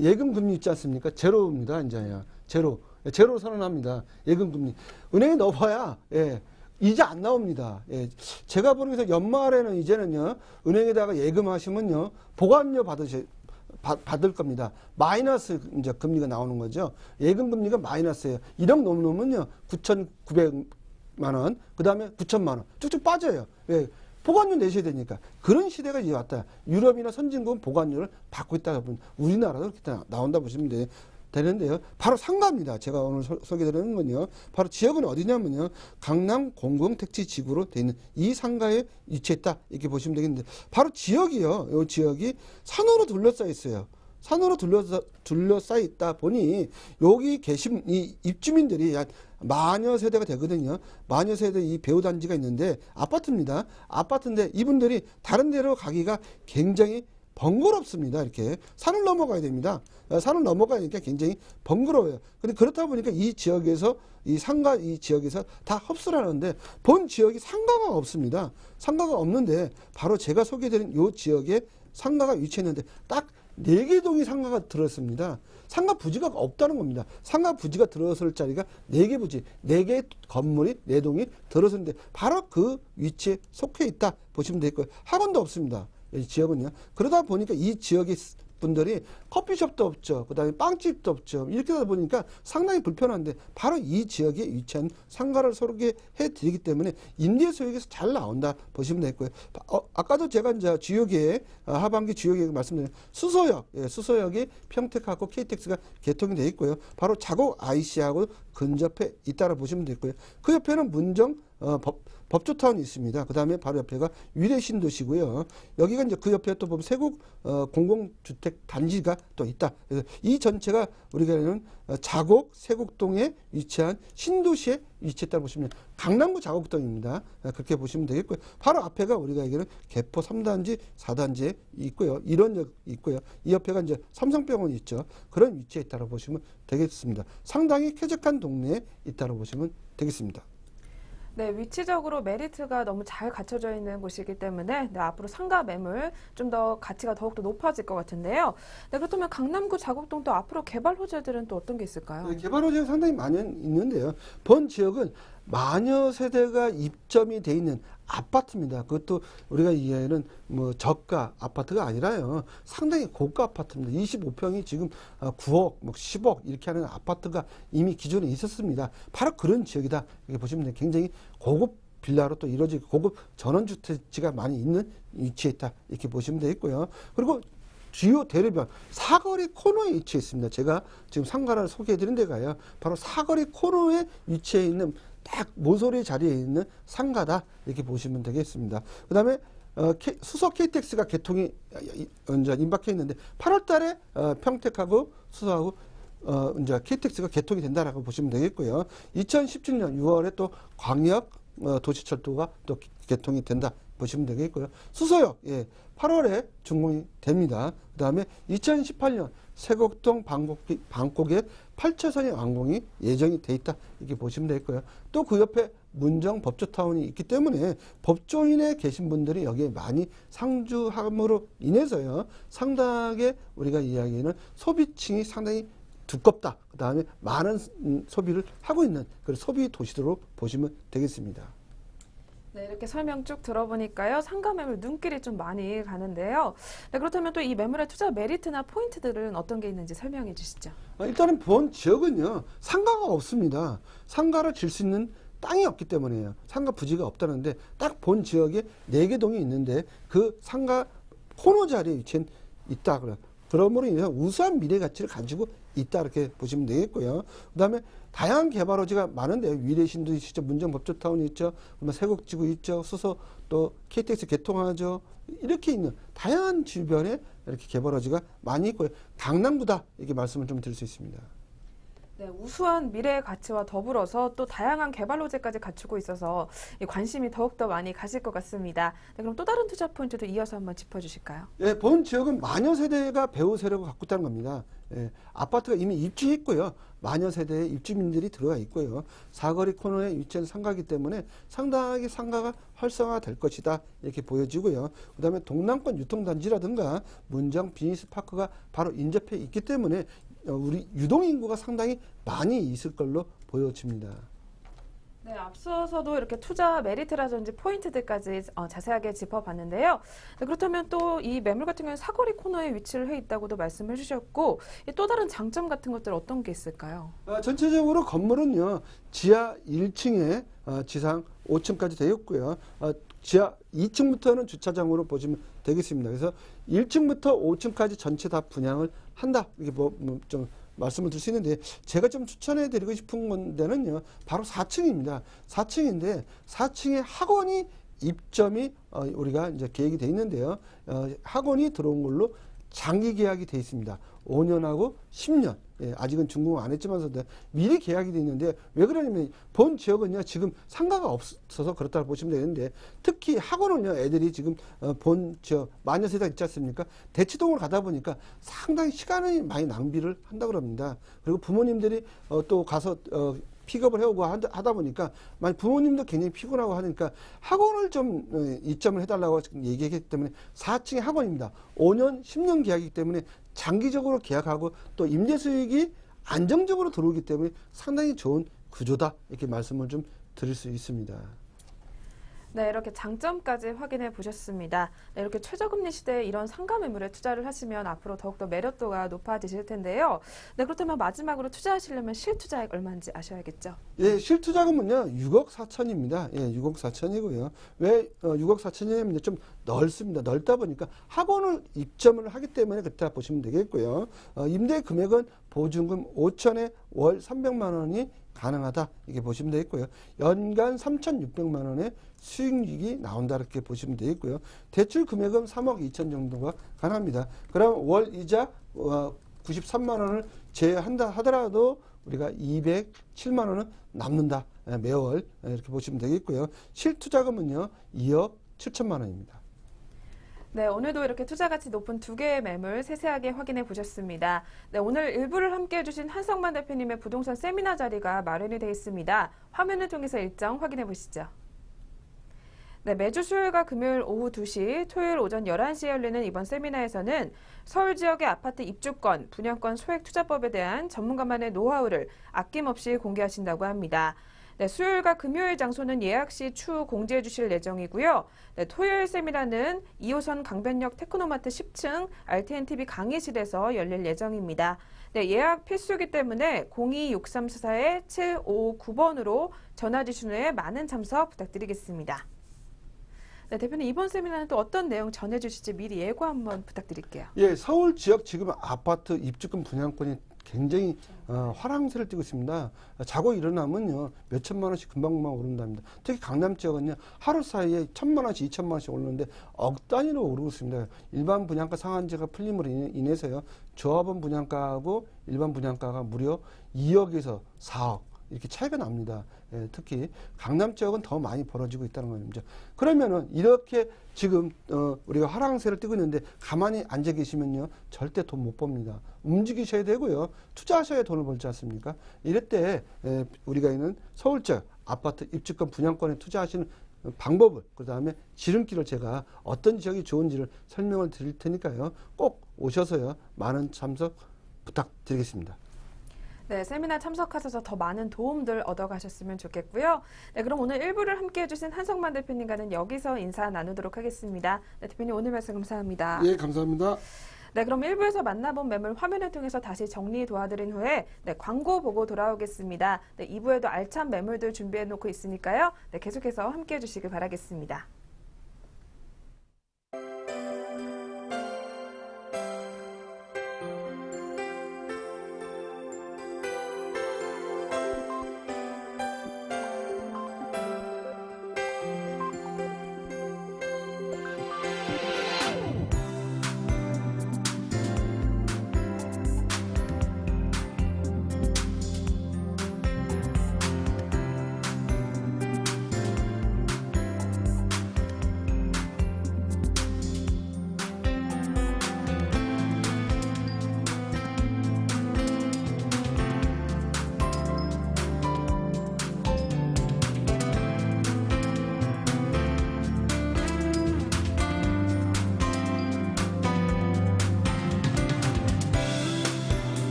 예금 금리 있지 않습니까? 제로입니다, 이제야. 제로. 제로 선언합니다. 예금 금리. 은행에 넣어봐야, 예, 이제 안 나옵니다. 예, 제가 보는 데서 연말에는 이제는요, 은행에다가 예금하시면요, 보관료 받을 겁니다. 마이너스 이제 금리가 나오는 거죠. 예금 금리가 마이너스예요. 1억 넘으면요, 9,900만 원, 그 다음에 9천만 원, 쭉쭉 빠져요. 예, 보관료 내셔야 되니까. 그런 시대가 이제 왔다. 유럽이나 선진국은 보관료를 받고 있다 보면 우리나라도 그렇게 나온다 보시면 되는데요. 바로 상가입니다. 제가 오늘 소개드리는 건요. 바로 지역은 어디냐면요. 강남 공공택지지구로 되어 있는 이 상가에 위치했다. 이렇게 보시면 되겠는데, 바로 지역이요. 이 지역이 산으로 둘러싸여 있어요. 산으로 둘러싸여 있다 보니 여기 계신 이 입주민들이 한 만여 세대가 되거든요. 만여 세대 이 배우단지가 있는데 아파트입니다. 아파트인데 이분들이 다른 데로 가기가 굉장히 번거롭습니다. 이렇게 산을 넘어가야 됩니다. 산을 넘어가니까 굉장히 번거로워요. 근데 그렇다 보니까 이 지역에서 이 상가 이 지역에서 다 흡수를 하는데 본 지역이 상가가 없습니다. 상가가 없는데 바로 제가 소개드린 이 지역에 상가가 위치했는데 딱 4개 동이 상가가 들었습니다. 상가 부지가 없다는 겁니다. 상가 부지가 들어설 자리가 4개 부지, 4개 건물이 4동이 들어섰는데 바로 그 위치에 속해 있다 보시면 되겠고요. 학원도 없습니다. 이 지역은요. 그러다 보니까 이 지역의 분들이 커피숍도 없죠. 그 다음에 빵집도 없죠. 이렇게 하다 보니까 상당히 불편한데 바로 이 지역에 위치한 상가를 소개해 드리기 때문에 임대 소액에서 잘 나온다 보시면 되겠고요. 아까도 제가 이제 주요계획, 하반기 주요계획 말씀드린 수서역, 예, 수서역이 평택하고 KTX가 개통이 되어 있고요. 바로 자곡 IC하고 근접해 있다고 보시면 되겠고요. 그 옆에는 문정 법조타운이 있습니다. 그 다음에 바로 옆에가 위례신도시고요. 여기가 이제 그 옆에 또 보면 세국 공공주택 단지가 또 있다. 그래서 이 전체가 우리가 하는 자곡 세곡동에 위치한 신도시에 위치했다고 보시면 강남구 자곡동입니다. 그렇게 보시면 되겠고요. 바로 앞에가 우리가 얘기하는 개포 3단지, 4단지에 있고요. 일원역 있고요. 이 옆에가 이제 삼성병원이 있죠. 그런 위치에 있다고 보시면 되겠습니다. 상당히 쾌적한 동네에 있다고 보시면 되겠습니다. 네, 위치적으로 메리트가 너무 잘 갖춰져 있는 곳이기 때문에 네, 앞으로 상가 매물 좀 더 가치가 더욱더 높아질 것 같은데요. 네, 그렇다면 강남구 자곡동 또 앞으로 개발 호재들은 또 어떤 게 있을까요? 네, 개발 호재가 상당히 많이 있는데요. 본 지역은 마녀 세대가 입점이 돼 있는 아파트입니다. 그것도 우리가 이해하는 뭐 저가 아파트가 아니라요. 상당히 고가 아파트입니다. 25평이 지금 9억, 뭐 10억 이렇게 하는 아파트가 이미 기존에 있었습니다. 바로 그런 지역이다. 이렇게 보시면 돼요. 굉장히 고급 빌라로 또 이루어지고 고급 전원주택지가 많이 있는 위치에 있다. 이렇게 보시면 되겠고요. 그리고 주요 대로변 사거리 코너에 위치해 있습니다. 제가 지금 상가를 소개해드린 데가요. 바로 사거리 코너에 위치해 있는 딱 모서리 자리에 있는 상가다 이렇게 보시면 되겠습니다. 그 다음에 수서 KTX가 개통이 이제 임박해 있는데 8월달에 평택하고 수서하고 이제 KTX가 개통이 된다라고 보시면 되겠고요. 2017년 6월에 또 광역 도시철도가 또 개통이 된다 보시면 되겠고요. 수서역 8월에 준공이 됩니다. 그 다음에 2018년 세곡동 방콕에 8차선의 완공이 예정이 돼 있다 이렇게 보시면 되겠고요. 또 그 옆에 문정 법조타운이 있기 때문에 법조인에 계신 분들이 여기에 많이 상주함으로 인해서요 상당하게 우리가 이야기하는 소비층이 상당히 두껍다. 그 다음에 많은 소비를 하고 있는 그런 소비 도시로 보시면 되겠습니다. 네, 이렇게 설명 쭉 들어보니까요. 상가 매물 눈길이 좀 많이 가는데요. 네, 그렇다면 또 이 매물의 투자 메리트나 포인트들은 어떤 게 있는지 설명해 주시죠. 일단은 본 지역은요. 상가가 없습니다. 상가를 질 수 있는 땅이 없기 때문이에요. 상가 부지가 없다는데 딱 본 지역에 4개 동이 있는데 그 상가 코너 자리에 위치해 있다. 그러므로 인해서 우수한 미래 가치를 가지고 있다 이렇게 보시면 되겠고요. 그다음에 다양한 개발호지가 많은데요. 위례신도 있죠, 문정법조타운이 있죠, 세곡지구 있죠, 수서 또 KTX 개통하죠. 이렇게 있는 다양한 주변에 이렇게 개발호지가 많이 있고요. 강남구다 이렇게 말씀을 좀 드릴 수 있습니다. 네, 우수한 미래의 가치와 더불어서 또 다양한 개발 호재까지 갖추고 있어서 이 관심이 더욱더 많이 가실 것 같습니다. 네, 그럼 또 다른 투자 포인트도 이어서 한번 짚어주실까요? 예, 본 지역은 마녀 세대가 배후 세력을 갖고 있다는 겁니다. 예, 아파트가 이미 입주했고요. 마녀 세대의 입주민들이 들어가 있고요. 사거리 코너에 위치한 상가이기 때문에 상당하게 상가가 활성화될 것이다 이렇게 보여지고요. 그다음에 동남권 유통단지라든가 문정 비즈니스파크가 바로 인접해 있기 때문에 우리 유동인구가 상당히 많이 있을 걸로 보여집니다. 네, 앞서서도 이렇게 투자 메리트라든지 포인트들까지 자세하게 짚어봤는데요. 네, 그렇다면 또 이 매물 같은 경우는 사거리 코너에 위치를 해 있다고도 말씀해 주셨고 또 다른 장점 같은 것들 어떤 게 있을까요? 전체적으로 건물은요. 지하 1층에 지상 5층까지 되어 있고요. 지하 2층부터는 주차장으로 보시면 되겠습니다. 그래서 1층부터 5층까지 전체 다 분양을 한다. 이렇게 좀 말씀을 드릴 수 있는데 제가 좀 추천해 드리고 싶은 데는요. 바로 4층입니다. 4층인데 4층에 학원이 입점이 우리가 이제 계획이 돼 있는데요. 학원이 들어온 걸로 장기 계약이 돼 있습니다. 5년하고 10년. 예, 아직은 준공 안 했지만서도 미리 계약이 돼 있는데 왜 그러냐면 본 지역은요 지금 상가가 없어서 그렇다고 보시면 되는데 특히 학원은요 애들이 지금 본 지역 마녀 세대가 있지 않습니까? 대치동으로 가다 보니까 상당히 시간을 많이 낭비를 한다 그럽니다. 그리고 부모님들이 또 가서 픽업을 해오고 하다 보니까 만약 부모님도 굉장히 피곤하고 하니까 학원을 좀 이점을 해달라고 얘기했기 때문에 4층의 학원입니다. 5년, 10년 계약이기 때문에 장기적으로 계약하고 또 임대 수익이 안정적으로 들어오기 때문에 상당히 좋은 구조다 이렇게 말씀을 좀 드릴 수 있습니다. 네, 이렇게 장점까지 확인해 보셨습니다. 네, 이렇게 최저금리 시대에 이런 상가 매물에 투자를 하시면 앞으로 더욱더 매력도가 높아지실 텐데요. 네, 그렇다면 마지막으로 투자하시려면 실투자액 얼마인지 아셔야겠죠? 예, 실투자금은요, 6억 4천입니다. 예, 6억 4천이고요. 왜 6억 4천이냐면 좀 넓습니다. 넓다 보니까 학원을 입점을 하기 때문에 그때 보시면 되겠고요. 임대 금액은 보증금 5천에 월 300만 원이 가능하다 이렇게 보시면 되겠고요. 연간 3,600만 원의 수익률이 나온다 이렇게 보시면 되겠고요. 대출 금액은 3억 2천 정도가 가능합니다. 그럼 월 이자 93만 원을 제외한다 하더라도 우리가 207만 원은 남는다. 매월 이렇게 보시면 되겠고요. 실투자금은요 2억 7천만 원입니다. 네, 오늘도 이렇게 투자 가치 높은 두 개의 매물 세세하게 확인해 보셨습니다. 네, 오늘 일부를 함께 해주신 한성만 대표님의 부동산 세미나 자리가 마련이 되어 있습니다. 화면을 통해서 일정 확인해 보시죠. 네, 매주 수요일과 금요일 오후 2시, 토요일 오전 11시에 열리는 이번 세미나에서는 서울 지역의 아파트 입주권, 분양권 소액 투자법에 대한 전문가만의 노하우를 아낌없이 공개하신다고 합니다. 네, 수요일과 금요일 장소는 예약 시 추후 공지해 주실 예정이고요. 네, 토요일 세미나는 2호선 강변역 테크노마트 10층 RTNTV 강의실에서 열릴 예정입니다. 네, 예약 필수이기 때문에 02-6344-7559번으로 전화 주신 후에 많은 참석 부탁드리겠습니다. 네, 대표님 이번 세미나는 또 어떤 내용 전해주실지 미리 예고 한번 부탁드릴게요. 예, 서울 지역 지금 아파트 입주권 분양권이 굉장히 화랑세를 띠고 있습니다. 자고 일어나면요 몇 천만 원씩 금방금방 오른답니다. 특히 강남 지역은요 하루 사이에 1,000만 원씩 2,000만 원씩 오르는데 억 단위로 오르고 있습니다. 일반 분양가 상한제가 풀림으로 인해서요 조합원 분양가하고 일반 분양가가 무려 2억에서 4억 이렇게 차이가 납니다. 예, 특히 강남 지역은 더 많이 벌어지고 있다는 겁니다. 그러면은 이렇게 지금 우리가 하락세를 띄고 있는데 가만히 앉아 계시면요 절대 돈 못 법니다. 움직이셔야 되고요. 투자하셔야 돈을 벌지 않습니까? 이럴 때 우리가 있는 서울 지역 아파트 입주권 분양권에 투자하시는 방법을 그다음에 지름길을 제가 어떤 지역이 좋은지를 설명을 드릴 테니까요. 꼭 오셔서요. 많은 참석 부탁드리겠습니다. 네, 세미나 참석하셔서 더 많은 도움들 얻어가셨으면 좋겠고요. 네, 그럼 오늘 1부를 함께 해주신 한성만 대표님과는 여기서 인사 나누도록 하겠습니다. 네, 대표님 오늘 말씀 감사합니다. 예, 감사합니다. 네, 그럼 1부에서 만나본 매물 화면을 통해서 다시 정리 도와드린 후에 광고 보고 돌아오겠습니다. 네, 2부에도 알찬 매물들 준비해 놓고 있으니까요. 네, 계속해서 함께 해주시길 바라겠습니다.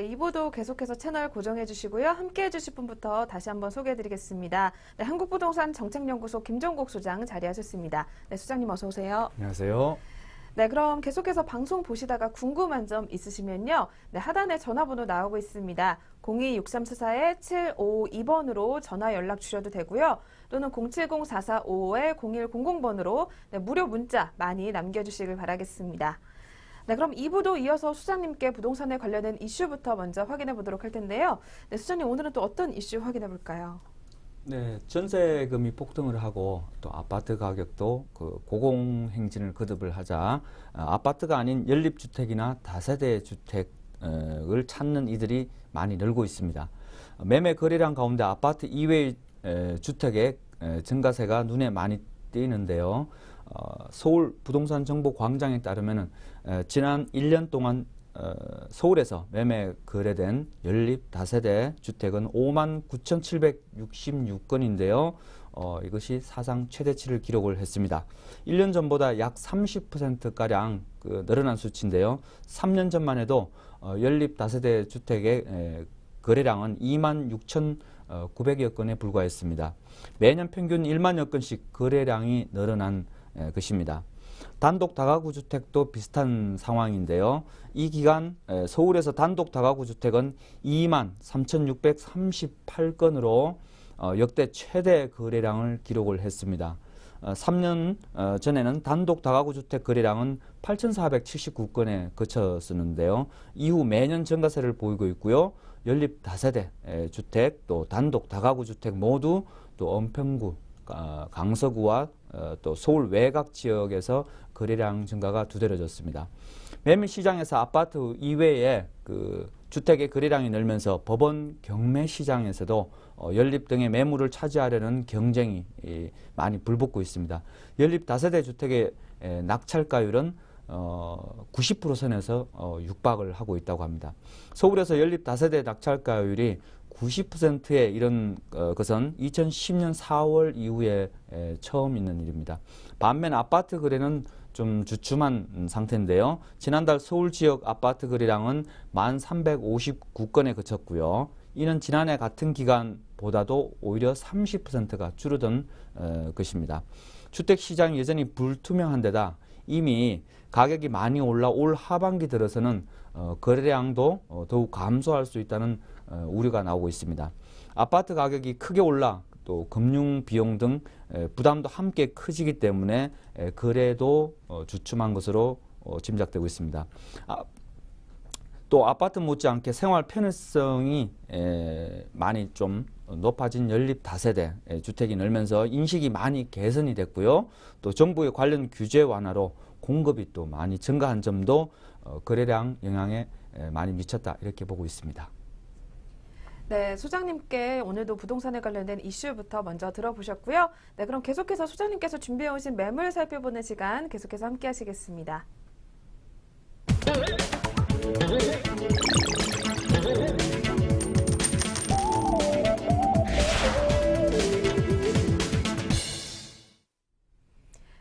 네, 2부도 계속해서 채널 고정해 주시고요. 함께 해주실 분부터 다시 한번 소개해 드리겠습니다. 네, 한국부동산 정책연구소 김종국 소장 자리하셨습니다. 네, 소장님 어서 오세요. 안녕하세요. 네, 그럼 계속해서 방송 보시다가 궁금한 점 있으시면요. 네, 하단에 전화번호 나오고 있습니다. 02-6344-7552번으로 전화 연락 주셔도 되고요. 또는 070-4455-0100번으로 네, 무료 문자 많이 남겨주시길 바라겠습니다. 네, 그럼 2부도 이어서 수장님께 부동산에 관련된 이슈부터 먼저 확인해 보도록 할 텐데요. 네, 수장님 오늘은 또 어떤 이슈 확인해 볼까요? 네, 전세금이 폭등을 하고 또 아파트 가격도 고공행진을 거듭을 하자 아파트가 아닌 연립주택이나 다세대 주택을 찾는 이들이 많이 늘고 있습니다. 매매 거래량 가운데 아파트 이외의 주택의 증가세가 눈에 많이 띄는데요. 서울 부동산 정보 광장에 따르면 지난 1년 동안 서울에서 매매 거래된 연립 다세대 주택은 59,766건인데요. 이것이 사상 최대치를 기록을 했습니다. 1년 전보다 약 30%가량 늘어난 수치인데요. 3년 전만 해도 연립 다세대 주택의 거래량은 26,900여 건에 불과했습니다. 매년 평균 1만여 건씩 거래량이 늘어난 것입니다. 단독 다가구 주택도 비슷한 상황인데요. 이 기간 서울에서 단독 다가구 주택은 23,638건으로 역대 최대 거래량을 기록을 했습니다. 3년 전에는 단독 다가구 주택 거래량은 8,479건에 그쳤었는데요. 이후 매년 증가세를 보이고 있고요. 연립 다세대 주택 또 단독 다가구 주택 모두 또 은평구 강서구와 또 서울 외곽 지역에서 거래량 증가가 두드러졌습니다. 매매 시장에서 아파트 이외에 주택의 거래량이 늘면서 법원 경매 시장에서도 연립 등의 매물을 차지하려는 경쟁이 많이 불붙고 있습니다. 연립 다세대 주택의 낙찰가율은 90% 선에서 육박을 하고 있다고 합니다. 서울에서 연립 다세대 낙찰가율이 90%에 이런 것은 2010년 4월 이후에 처음 있는 일입니다. 반면 아파트 거래는 좀 주춤한 상태인데요. 지난달 서울 지역 아파트 거래량은 1,359건에 그쳤고요. 이는 지난해 같은 기간보다도 오히려 30%가 줄어든 것입니다. 주택시장이 여전히 불투명한 데다 이미 가격이 많이 올라 올 하반기 들어서는 거래량도 더욱 감소할 수 있다는 우려가 나오고 있습니다. 아파트 가격이 크게 올라 또 금융 비용 등 부담도 함께 커지기 때문에 거래도 주춤한 것으로 짐작되고 있습니다. 또 아파트 못지않게 생활 편의성이 많이 좀 높아진 연립 다세대 주택이 늘면서 인식이 많이 개선이 됐고요. 또 정부의 관련 규제 완화로 공급이 또 많이 증가한 점도 거래량 영향에 많이 미쳤다 이렇게 보고 있습니다. 네, 소장님께 오늘도 부동산에 관련된 이슈부터 먼저 들어보셨고요. 네, 그럼 계속해서 소장님께서 준비해 오신 매물 살펴보는 시간 계속해서 함께 하시겠습니다.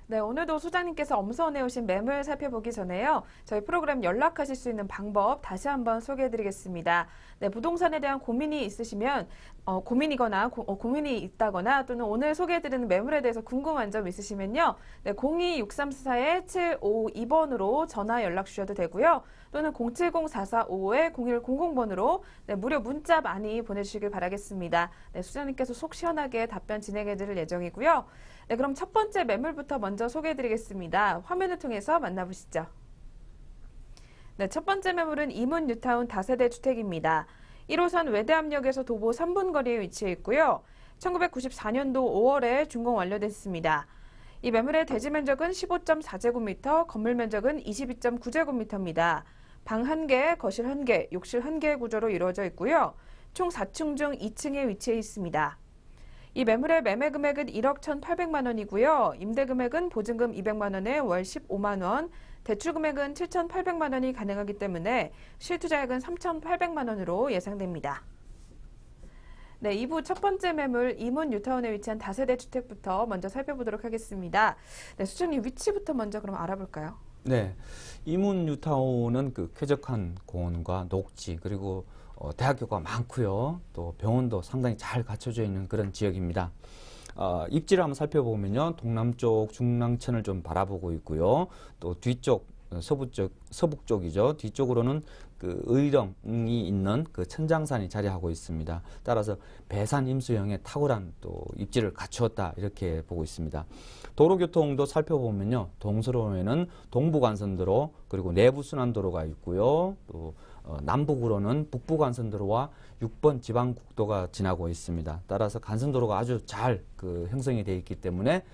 네, 오늘도 소장님께서 엄선해 오신 매물 살펴보기 전에요. 저희 프로그램 연락하실 수 있는 방법 다시 한번 소개해 드리겠습니다. 네, 부동산에 대한 고민이 있으시면 고민이 있다거나 또는 오늘 소개해 드리는 매물에 대해서 궁금한 점 있으시면요. 네, 02-6344-7552번으로 전화 연락 주셔도 되고요. 또는 070-4455-0100번으로 네, 무료 문자 많이 보내주시길 바라겠습니다. 네, 소장님께서 속 시원하게 답변 진행해 드릴 예정이고요. 네, 그럼 첫 번째 매물부터 먼저 소개해 드리겠습니다. 화면을 통해서 만나보시죠. 네, 첫 번째 매물은 이문 뉴타운 다세대 주택입니다. 1호선 외대암역에서 도보 3분 거리에 위치해 있고요. 1994년도 5월에 준공 완료됐습니다. 이 매물의 대지 면적은 15.4제곱미터, 건물 면적은 22.9제곱미터입니다. 방 1개, 거실 1개, 욕실 1개의 구조로 이루어져 있고요. 총 4층 중 2층에 위치해 있습니다. 이 매물의 매매 금액은 1억 1,800만 원이고요. 임대 금액은 보증금 200만 원에 월 15만 원, 대출 금액은 7,800만 원이 가능하기 때문에 실투자액은 3,800만 원으로 예상됩니다. 네, 2부 첫 번째 매물 이문 뉴타운에 위치한 다세대 주택부터 먼저 살펴보도록 하겠습니다. 네, 수정님 위치부터 먼저 그럼 알아볼까요? 네, 이문 뉴타운은 그 쾌적한 공원과 녹지 그리고 대학교가 많고요. 또 병원도 상당히 잘 갖춰져 있는 그런 지역입니다. 입지를 한번 살펴보면요, 동남쪽 중랑천을 좀 바라보고 있고요. 또 뒤쪽 서북 쪽이죠. 뒤쪽으로는 그 의령이 있는 그 천장산이 자리하고 있습니다. 따라서 배산 임수형의 탁월한 또 입지를 갖추었다 이렇게 보고 있습니다. 도로교통도 살펴보면요, 동서로에는 동부간선도로 그리고 내부순환도로가 있고요. 또 남북으로는 북부간선도로와 6번 지방국도가 지나고 있습니다. 따라서 간선도로가 아주 잘 그 형성이 되어 있기 때문에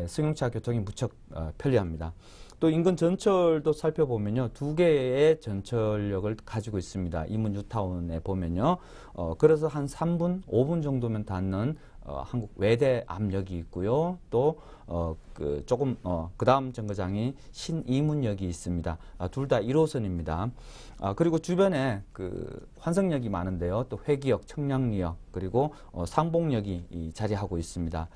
승용차 교통이 무척 편리합니다. 또 인근 전철도 살펴보면요, 2개의 전철역을 가지고 있습니다. 이문 뉴타운에 보면요. 그래서 한 3분, 5분 정도면 닿는 한국 외대암역이 있고요. 또 그 다음 정거장이 신이문역이 있습니다. 둘 다 1호선입니다. 그리고 주변에 그 환승역이 많은데요. 또 회기역, 청량리역, 그리고 상봉역이 자리하고 있습니다.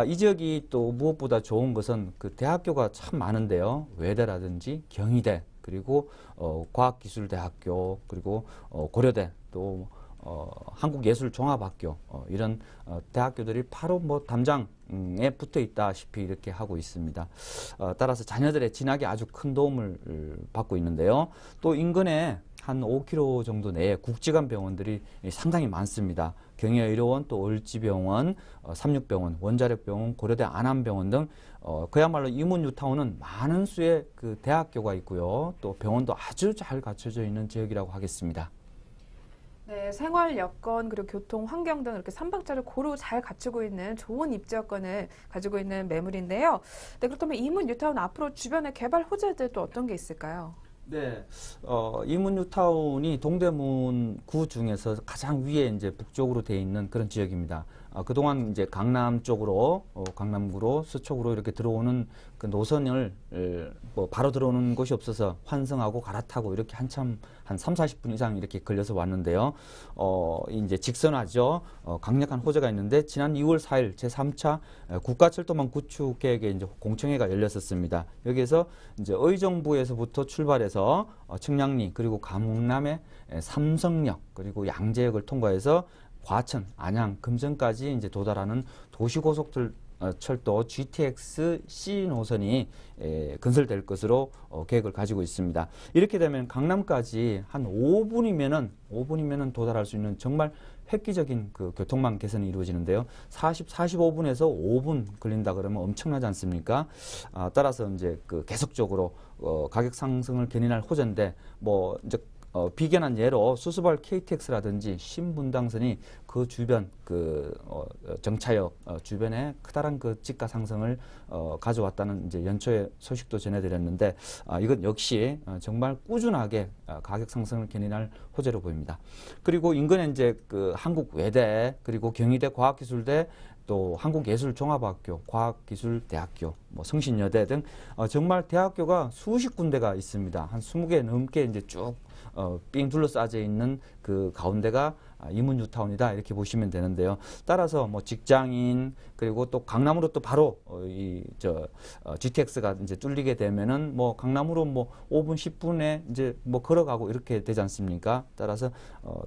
이 지역이 또 무엇보다 좋은 것은 그 대학교가 참 많은데요. 외대라든지 경희대, 그리고 과학기술대학교, 그리고 고려대, 또 한국예술종합학교, 이런 대학교들이 바로 뭐 담장에 붙어 있다시피 이렇게 하고 있습니다. 따라서 자녀들의 진학에 아주 큰 도움을 받고 있는데요. 또 인근에 한 5km 정도 내에 국지관 병원들이 상당히 많습니다. 경희의료원, 또 을지병원, 삼육병원, 원자력병원, 고려대 안암병원 등 그야말로 이문 뉴타운은 많은 수의 그 대학교가 있고요. 또 병원도 아주 잘 갖춰져 있는 지역이라고 하겠습니다. 네, 생활 여건 그리고 교통 환경 등 이렇게 삼박자를 고루 잘 갖추고 있는 좋은 입지 여건을 가지고 있는 매물인데요. 네, 그렇다면 이문 뉴타운 앞으로 주변의 개발 호재들 또 어떤 게 있을까요? 네, 이문 뉴타운이 동대문구 중에서 가장 위에 이제 북쪽으로 되어 있는 그런 지역입니다. 그동안 이제 강남 쪽으로, 강남구로, 서쪽으로 이렇게 들어오는 그 노선을 뭐 바로 들어오는 곳이 없어서 환승하고 갈아타고 이렇게 한참 한 3, 40분 이상 이렇게 걸려서 왔는데요. 이제 직선화죠. 강력한 호재가 있는데 지난 2월 4일 제3차 국가철도망 구축 계획에 이제 공청회가 열렸었습니다. 여기에서 이제 의정부에서부터 출발해서 청량리 그리고 강남의 삼성역 그리고 양재역을 통과해서 과천, 안양, 금천까지 이제 도달하는 도시고속철도 GTX-C 노선이 건설될 것으로 계획을 가지고 있습니다. 이렇게 되면 강남까지 한 5분이면은 도달할 수 있는 정말 획기적인 그 교통망 개선이 이루어지는데요. 45분에서 5분 걸린다 그러면 엄청나지 않습니까? 따라서 이제 그 계속적으로 가격 상승을 견인할 호재인데 뭐 이제 비견한 예로 수서발 KTX라든지 신분당선이 그 주변 정차역 주변에 크다란 그 지가 상승을 가져왔다는 이제 연초에 소식도 전해드렸는데 이건 역시 정말 꾸준하게 가격 상승을 견인할 호재로 보입니다. 그리고 인근에 이제 그 한국 외대 그리고 경희대 과학기술대 또 한국예술종합학교, 과학기술대학교, 뭐 성신여대 등 정말 대학교가 수십 군데가 있습니다. 한 20개 넘게 이제 쭉 삥 둘러싸져 있는 그 가운데가 이문 뉴타운이다 이렇게 보시면 되는데요. 따라서 뭐 직장인 그리고 또 강남으로 또 바로 GTX가 이제 뚫리게 되면은 뭐 강남으로 뭐 5분 10분에 이제 뭐 걸어가고 이렇게 되지 않습니까? 따라서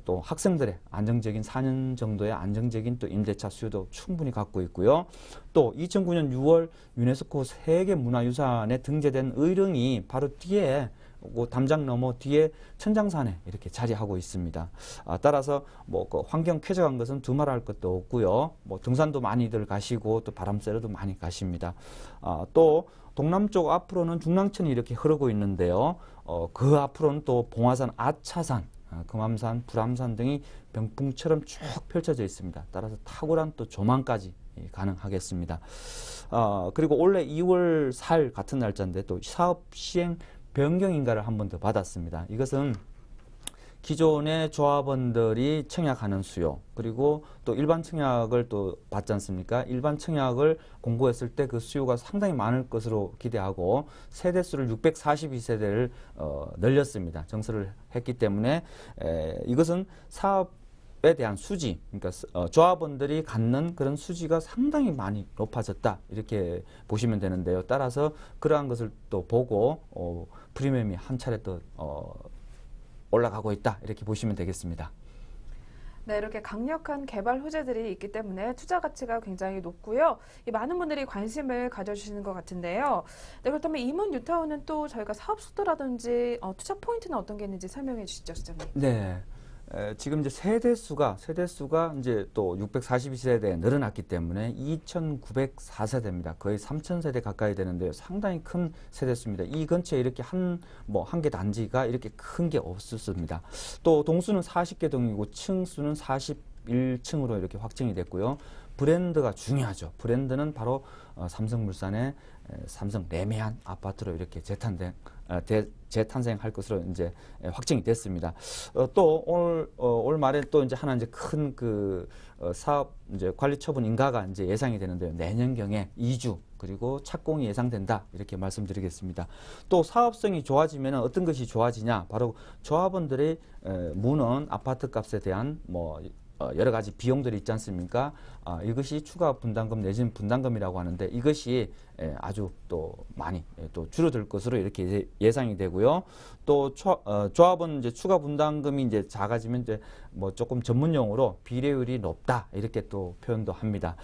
또 학생들의 안정적인 4년 정도의 안정적인 또 임대차 수요도 충분히 갖고 있고요. 또 2009년 6월 유네스코 세계문화유산에 등재된 의령이 바로 뒤에 담장 너머 뒤에 천장산에 이렇게 자리하고 있습니다. 따라서 뭐 그 환경 쾌적한 것은 두말할 것도 없고요. 뭐 등산도 많이들 가시고 또 바람 쐬러도 많이 가십니다. 또 동남쪽 앞으로는 중랑천이 이렇게 흐르고 있는데요. 그 앞으로는 또 봉화산, 아차산, 금암산, 불암산 등이 병풍처럼 쭉 펼쳐져 있습니다. 따라서 탁월한 또 조망까지 가능하겠습니다. 그리고 올해 2월 4일 같은 날짜인데 또 사업 시행 변경인가를 한 번 더 받았습니다. 이것은 기존의 조합원들이 청약하는 수요 그리고 또 일반 청약을 또 받지 않습니까? 일반 청약을 공고했을 때 그 수요가 상당히 많을 것으로 기대하고 세대수를 642세대를 늘렸습니다. 정설을 했기 때문에 이것은 사업 에 대한 수지, 그러니까 조합원들이 갖는 그런 수지가 상당히 많이 높아졌다 이렇게 보시면 되는데요. 따라서 그러한 것을 또 보고 프리미엄이 한 차례 또 올라가고 있다 이렇게 보시면 되겠습니다. 네, 이렇게 강력한 개발 호재들이 있기 때문에 투자 가치가 굉장히 높고요. 많은 분들이 관심을 가져주시는 것 같은데요. 네, 그렇다면 이문 뉴타운은 또 저희가 사업 속도라든지 투자 포인트는 어떤 게 있는지 설명해 주시죠, 시장님. 네. 지금 이제 세대수가 이제 또 642세대에 늘어났기 때문에 2,904세대입니다. 거의 3,000세대 가까이 되는데요. 상당히 큰 세대수입니다. 이 근처에 이렇게 한 개 단지가 이렇게 큰 게 없었습니다. 또 동수는 40개 동이고 층수는 41층으로 이렇게 확정이 됐고요. 브랜드가 중요하죠. 브랜드는 바로 삼성물산의 삼성 레미안 아파트로 이렇게 재탄생할 것으로 이제 확정이 됐습니다. 또 올 말에 또 이제 하나 이제 큰 그 사업 이제 관리 처분 인가가 이제 예상이 되는데요. 내년경에 2주 그리고 착공이 예상된다 이렇게 말씀드리겠습니다. 또 사업성이 좋아지면 어떤 것이 좋아지냐? 바로 조합원들의 무는 아파트 값에 대한 여러 가지 비용들이 있지 않습니까? 이것이 추가 분담금 내지는 분담금이라고 하는데 이것이 아주 또 많이 또 줄어들 것으로 이렇게 예상이 되고요. 또 조합은 이제 추가 분담금이 이제 작아지면 이제 조금 전문 용어로 비례율이 높다 이렇게 또 표현도 합니다.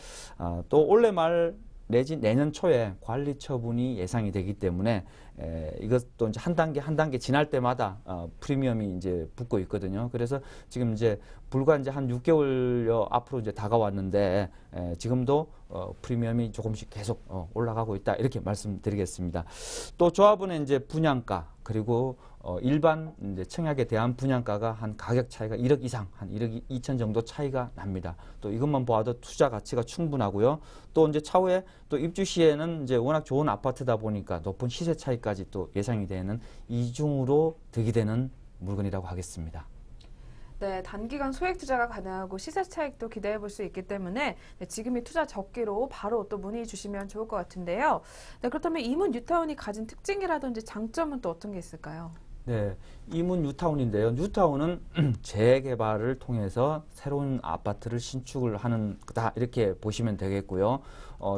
또 올해 말 내지 내년 초에 관리 처분이 예상이 되기 때문에 이것도 이제 한 단계 지날 때마다 프리미엄이 이제 붙고 있거든요. 그래서 지금 이제 불과 이제 한 6개월여 앞으로 이제 다가왔는데 지금도 프리미엄이 조금씩 계속 올라가고 있다 이렇게 말씀드리겠습니다. 또 조합원의 이제 분양가 그리고 일반 이제 청약에 대한 분양가가 한 가격 차이가 1억 이상, 한 1억 2천 정도 차이가 납니다. 또 이것만 보아도 투자 가치가 충분하고요. 또 이제 차후에 또 입주 시에는 이제 워낙 좋은 아파트다 보니까 높은 시세 차이까지 또 예상이 되는 이중으로 득이 되는 물건이라고 하겠습니다. 네, 단기간 소액 투자가 가능하고 시세 차익도 기대해 볼 수 있기 때문에 지금이 투자 적기로 바로 또 문의 주시면 좋을 것 같은데요. 네, 그렇다면 이문 뉴타운이 가진 특징이라든지 장점은 또 어떤 게 있을까요? 네, 이문 뉴타운인데요. 뉴타운은 재개발을 통해서 새로운 아파트를 신축을 하는 거다 이렇게 보시면 되겠고요.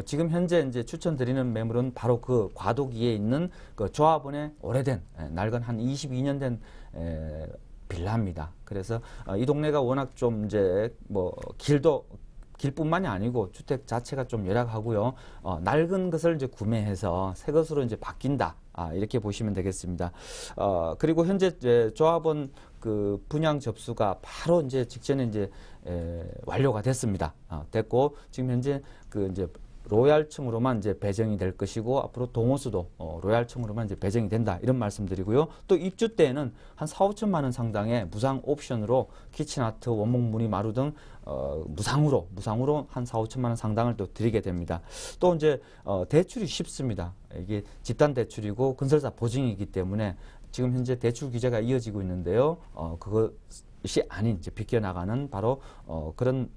지금 현재 이제 추천드리는 매물은 바로 그 과도기에 있는 그 조합원의 오래된 낡은 한 22년 된 빌라입니다. 그래서 이 동네가 워낙 좀 이제 길뿐만이 아니고 주택 자체가 좀 열악하고요. 낡은 것을 이제 구매해서 새 것으로 이제 바뀐다. 이렇게 보시면 되겠습니다. 그리고 현재 이제 조합원 그 분양 접수가 바로 이제 직전에 이제 완료가 됐습니다. 됐고 지금 현재 그 이제 로얄층으로만 이제 배정이 될 것이고 앞으로 동호수도 로얄층으로만 이제 배정이 된다 이런 말씀드리고요. 또 입주 때에는 한 4~5천만 원 상당의 무상 옵션으로 키친아트, 원목 무늬 마루 등 무상으로 한 4~5천만 원 상당을 또 드리게 됩니다. 또 이제 대출이 쉽습니다. 이게 집단 대출이고 건설사 보증이기 때문에 지금 현재 대출 규제가 이어지고 있는데요. 그것이 아닌 이제 비껴나가는 바로 그런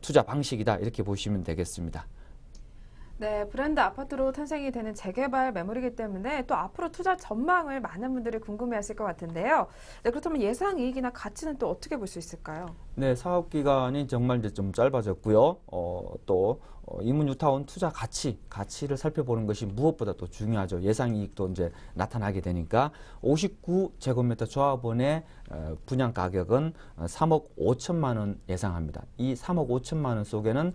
투자 방식이다 이렇게 보시면 되겠습니다. 네, 브랜드 아파트로 탄생이 되는 재개발 매물이기 때문에 또 앞으로 투자 전망을 많은 분들이 궁금해하실 것 같은데요. 네, 그렇다면 예상 이익이나 가치는 또 어떻게 볼 수 있을까요? 네, 사업 기간이 정말 이제 좀 짧아졌고요. 또 이문 뉴타운 투자 가치를 살펴보는 것이 무엇보다 또 중요하죠. 예상 이익도 이제 나타나게 되니까 59제곱미터 조합원의 분양 가격은 3억 5천만 원 예상합니다. 이 3억 5천만 원 속에는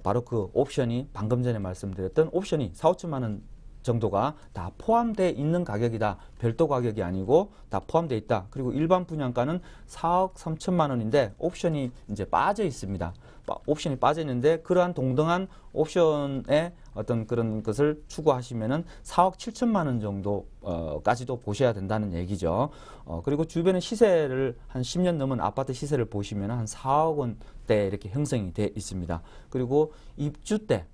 바로 그 옵션이 방금 전에 말씀드렸던 옵션이 4~5천만 원 정도가 다 포함되어 있는 가격이다. 별도 가격이 아니고 다 포함되어 있다. 그리고 일반 분양가는 4억 3천만 원인데 옵션이 이제 빠져 있습니다. 옵션이 빠져 있는데 그러한 동등한 옵션의 어떤 그런 것을 추구하시면은 4억 7천만 원 정도까지도 보셔야 된다는 얘기죠. 그리고 주변의 시세를 한 10년 넘은 아파트 시세를 보시면 한 4억 원대 이렇게 형성이 돼 있습니다. 그리고 입주 때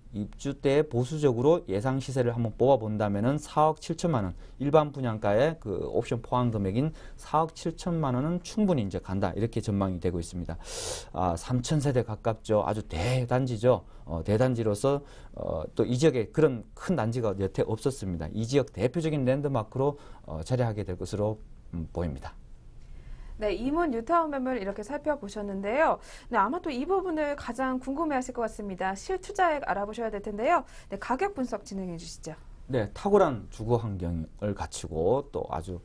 보수적으로 예상 시세를 한번 뽑아 본다면은 4억 7천만 원, 일반 분양가의 그 옵션 포함 금액인 4억 7천만 원은 충분히 이제 간다. 이렇게 전망이 되고 있습니다. 3,000세대 가깝죠. 아주 대단지죠. 대단지로서 또 이 지역에 그런 큰 단지가 여태 없었습니다. 이 지역 대표적인 랜드마크로 자리하게 될 것으로 보입니다. 네, 이문 뉴타운 매물 이렇게 살펴보셨는데요. 네, 아마 또 이 부분을 가장 궁금해하실 것 같습니다. 실투자액 알아보셔야 될 텐데요. 네, 가격 분석 진행해 주시죠. 네, 탁월한 주거 환경을 갖추고 또 아주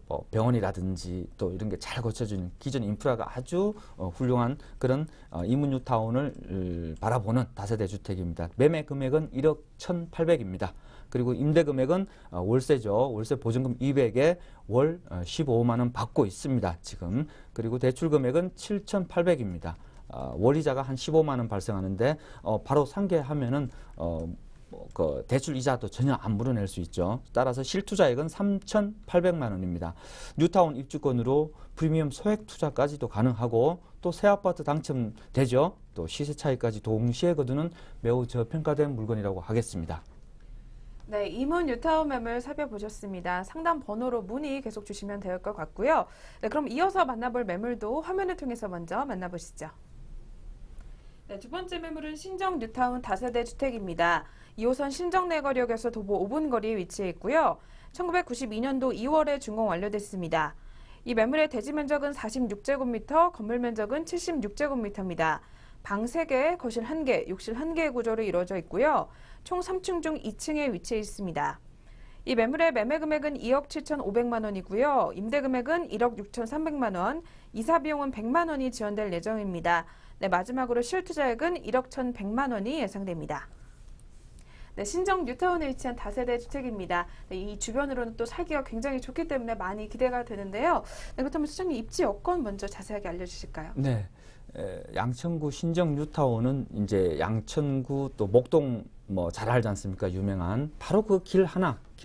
뭐 병원이라든지 또 이런 게 잘 거쳐주는 기존 인프라가 아주 훌륭한 그런 이문뉴타운을 바라보는 다세대 주택입니다. 매매 금액은 1억 1,800입니다. 그리고 임대 금액은 월세죠. 월세 보증금 200에 월 15만 원 받고 있습니다. 지금. 그리고 대출 금액은 7,800입니다. 월이자가 한 15만 원 발생하는데 바로 상계하면은 그 대출 이자도 전혀 안 물어낼 수 있죠. 따라서 실투자액은 3,800만 원입니다. 뉴타운 입주권으로 프리미엄 소액 투자까지도 가능하고 또 새 아파트 당첨되죠. 또 시세 차익까지 동시에 거두는 매우 저평가된 물건이라고 하겠습니다. 네, 이문 뉴타운 매물 살펴보셨습니다. 상담 번호로 문의 계속 주시면 될 것 같고요. 네, 그럼 이어서 만나볼 매물도 화면을 통해서 먼저 만나보시죠. 네, 두 번째 매물은 신정 뉴타운 다세대 주택입니다. 2호선 신정내거역에서 도보 5분 거리에 위치해 있고요. 1992년도 2월에 준공 완료됐습니다. 이 매물의 대지 면적은 46제곱미터, 건물 면적은 76제곱미터입니다. 방 3개, 거실 1개, 욕실 1개의 구조로 이루어져 있고요. 총 3층 중 2층에 위치해 있습니다. 이 매물의 매매 금액은 2억 7,500만 원이고요. 임대 금액은 1억 6,300만 원, 이사 비용은 100만 원이 지원될 예정입니다. 네, 마지막으로 실투자액은 1억 1,100만 원이 예상됩니다. 네, 신정 뉴타운에 위치한 다세대 주택입니다. 네, 이 주변으로는 또 살기가 굉장히 좋기 때문에 많이 기대가 되는데요. 네, 그렇다면 수장님 입지 여건 먼저 자세하게 알려주실까요? 네. 양천구 신정 뉴타운은 이제 양천구 또 목동 뭐 잘 알지 않습니까? 유명한 바로 그 길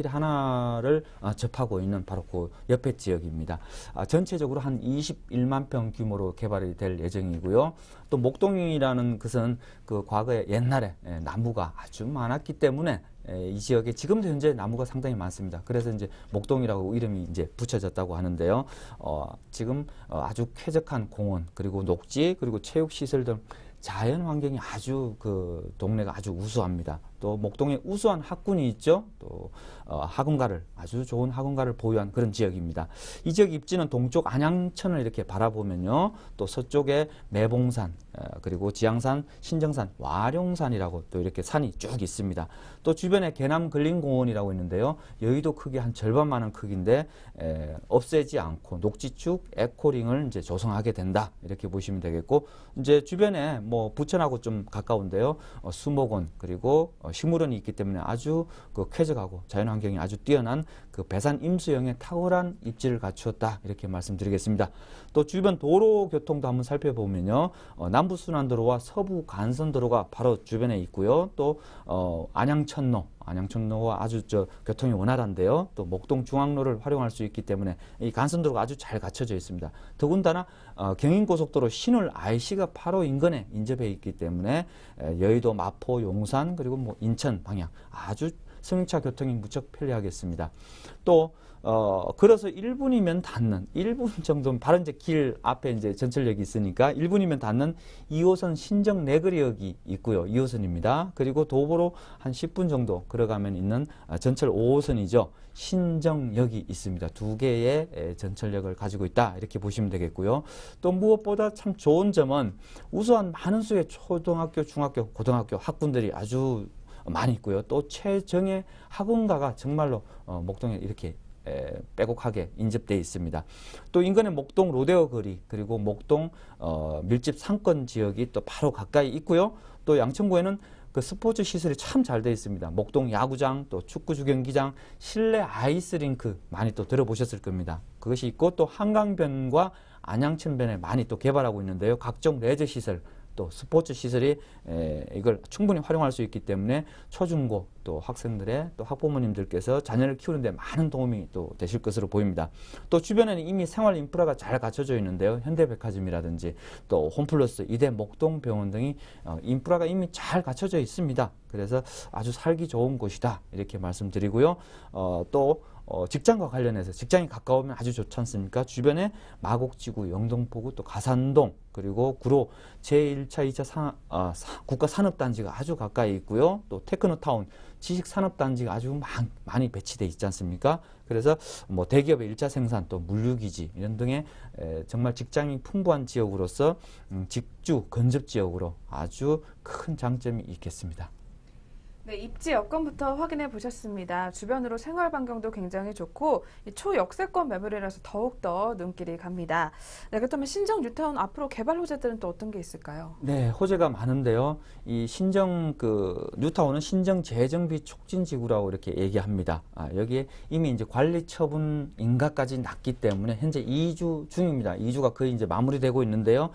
하나를 접하고 있는 바로 그 옆에 지역입니다. 전체적으로 한 21만 평 규모로 개발이 될 예정이고요. 또 목동이라는 것은 그 과거에 옛날에 나무가 아주 많았기 때문에 이 지역에 지금도 현재 나무가 상당히 많습니다. 그래서 이제 목동이라고 이름이 이제 붙여졌다고 하는데요. 지금 아주 쾌적한 공원, 그리고 녹지, 그리고 체육시설 등 자연 환경이 아주 그 동네가 아주 우수합니다. 또 목동에 우수한 학군이 있죠. 또 학원가를 아주 좋은 학원가를 보유한 그런 지역입니다. 이 지역 입지는 동쪽 안양천을 이렇게 바라보면요. 또 서쪽에 매봉산, 그리고 지향산, 신정산, 와룡산이라고 또 이렇게 산이 쭉 있습니다. 또 주변에 개남 근린공원이라고 있는데요. 여의도 크기 한 절반만한 크기인데 없애지 않고 녹지축 에코링을 이제 조성하게 된다. 이렇게 보시면 되겠고, 이제 주변에 뭐 부천하고 좀 가까운데요. 수목원, 그리고 식물원이 있기 때문에 아주 그 쾌적하고 자연환경이 아주 뛰어난 그 배산 임수형의 탁월한 입지를 갖추었다, 이렇게 말씀드리겠습니다. 또 주변 도로 교통도 한번 살펴보면요. 남부순환도로와 서부 간선도로가 바로 주변에 있고요. 또 안양천로와 아주 교통이 원활한데요. 또 목동 중앙로를 활용할 수 있기 때문에 이 간선도로가 아주 잘 갖춰져 있습니다. 더군다나 경인고속도로 신월 IC가 바로 인근에 인접해 있기 때문에 여의도, 마포, 용산, 그리고 뭐 인천 방향 아주 승용차 교통이 무척 편리하겠습니다. 또 걸어서 1분이면 닿는, 1분 정도, 바로 이제 길 앞에 이제 전철역이 있으니까 1분이면 닿는 2호선 신정 내거리역이 있고요. 2호선입니다. 그리고 도보로 한 10분 정도 걸어가면 있는 전철 5호선이죠. 신정역이 있습니다. 2개의 전철역을 가지고 있다, 이렇게 보시면 되겠고요. 또 무엇보다 참 좋은 점은 우수한 많은 수의 초등학교, 중학교, 고등학교 학군들이 아주 많이 있고요. 또 최정예 학원가가 정말로 목동에 이렇게 빼곡하게 인접되어 있습니다. 또 인근의 목동 로데오 거리, 그리고 목동 밀집 상권 지역이 또 바로 가까이 있고요. 또 양천구에는 그 스포츠 시설이 참 잘 되어 있습니다. 목동 야구장, 또 축구 주경기장, 실내 아이스링크 많이 또 들어보셨을 겁니다. 그것이 있고, 또 한강변과 안양천변에 많이 또 개발하고 있는데요. 각종 레저 시설, 또 스포츠 시설이 이걸 충분히 활용할 수 있기 때문에 초중고 또 학생들의 또 학부모님들께서 자녀를 키우는데 많은 도움이 또 되실 것으로 보입니다. 또 주변에는 이미 생활 인프라가 잘 갖춰져 있는데요. 현대백화점이라든지 또 홈플러스, 이대 목동병원 등이 인프라가 이미 잘 갖춰져 있습니다. 그래서 아주 살기 좋은 곳이다, 이렇게 말씀드리고요. 또 직장과 관련해서 직장이 가까우면 아주 좋지 않습니까? 주변에 마곡지구, 영등포구, 또 가산동, 그리고 구로 제1차, 2차 국가산업단지가 아주 가까이 있고요. 또 테크노타운, 지식산업단지가 아주 많이 배치돼 있지 않습니까? 그래서 뭐 대기업의 일자 생산 또 물류기지 이런 등의 정말 직장이 풍부한 지역으로서 직주 건접 지역으로 아주 큰 장점이 있겠습니다. 네, 입지 여건부터 확인해 보셨습니다. 주변으로 생활 반경도 굉장히 좋고 이 초역세권 매물이라서 더욱더 눈길이 갑니다. 네, 그렇다면 신정 뉴타운 앞으로 개발 호재들은 또 어떤 게 있을까요? 네, 호재가 많은데요. 이 신정 뉴타운은 신정 재정비 촉진 지구라고 이렇게 얘기합니다. 여기에 이미 이제 관리 처분 인가까지 났기 때문에 현재 2주 중입니다. 2주가 거의 이제 마무리되고 있는데요.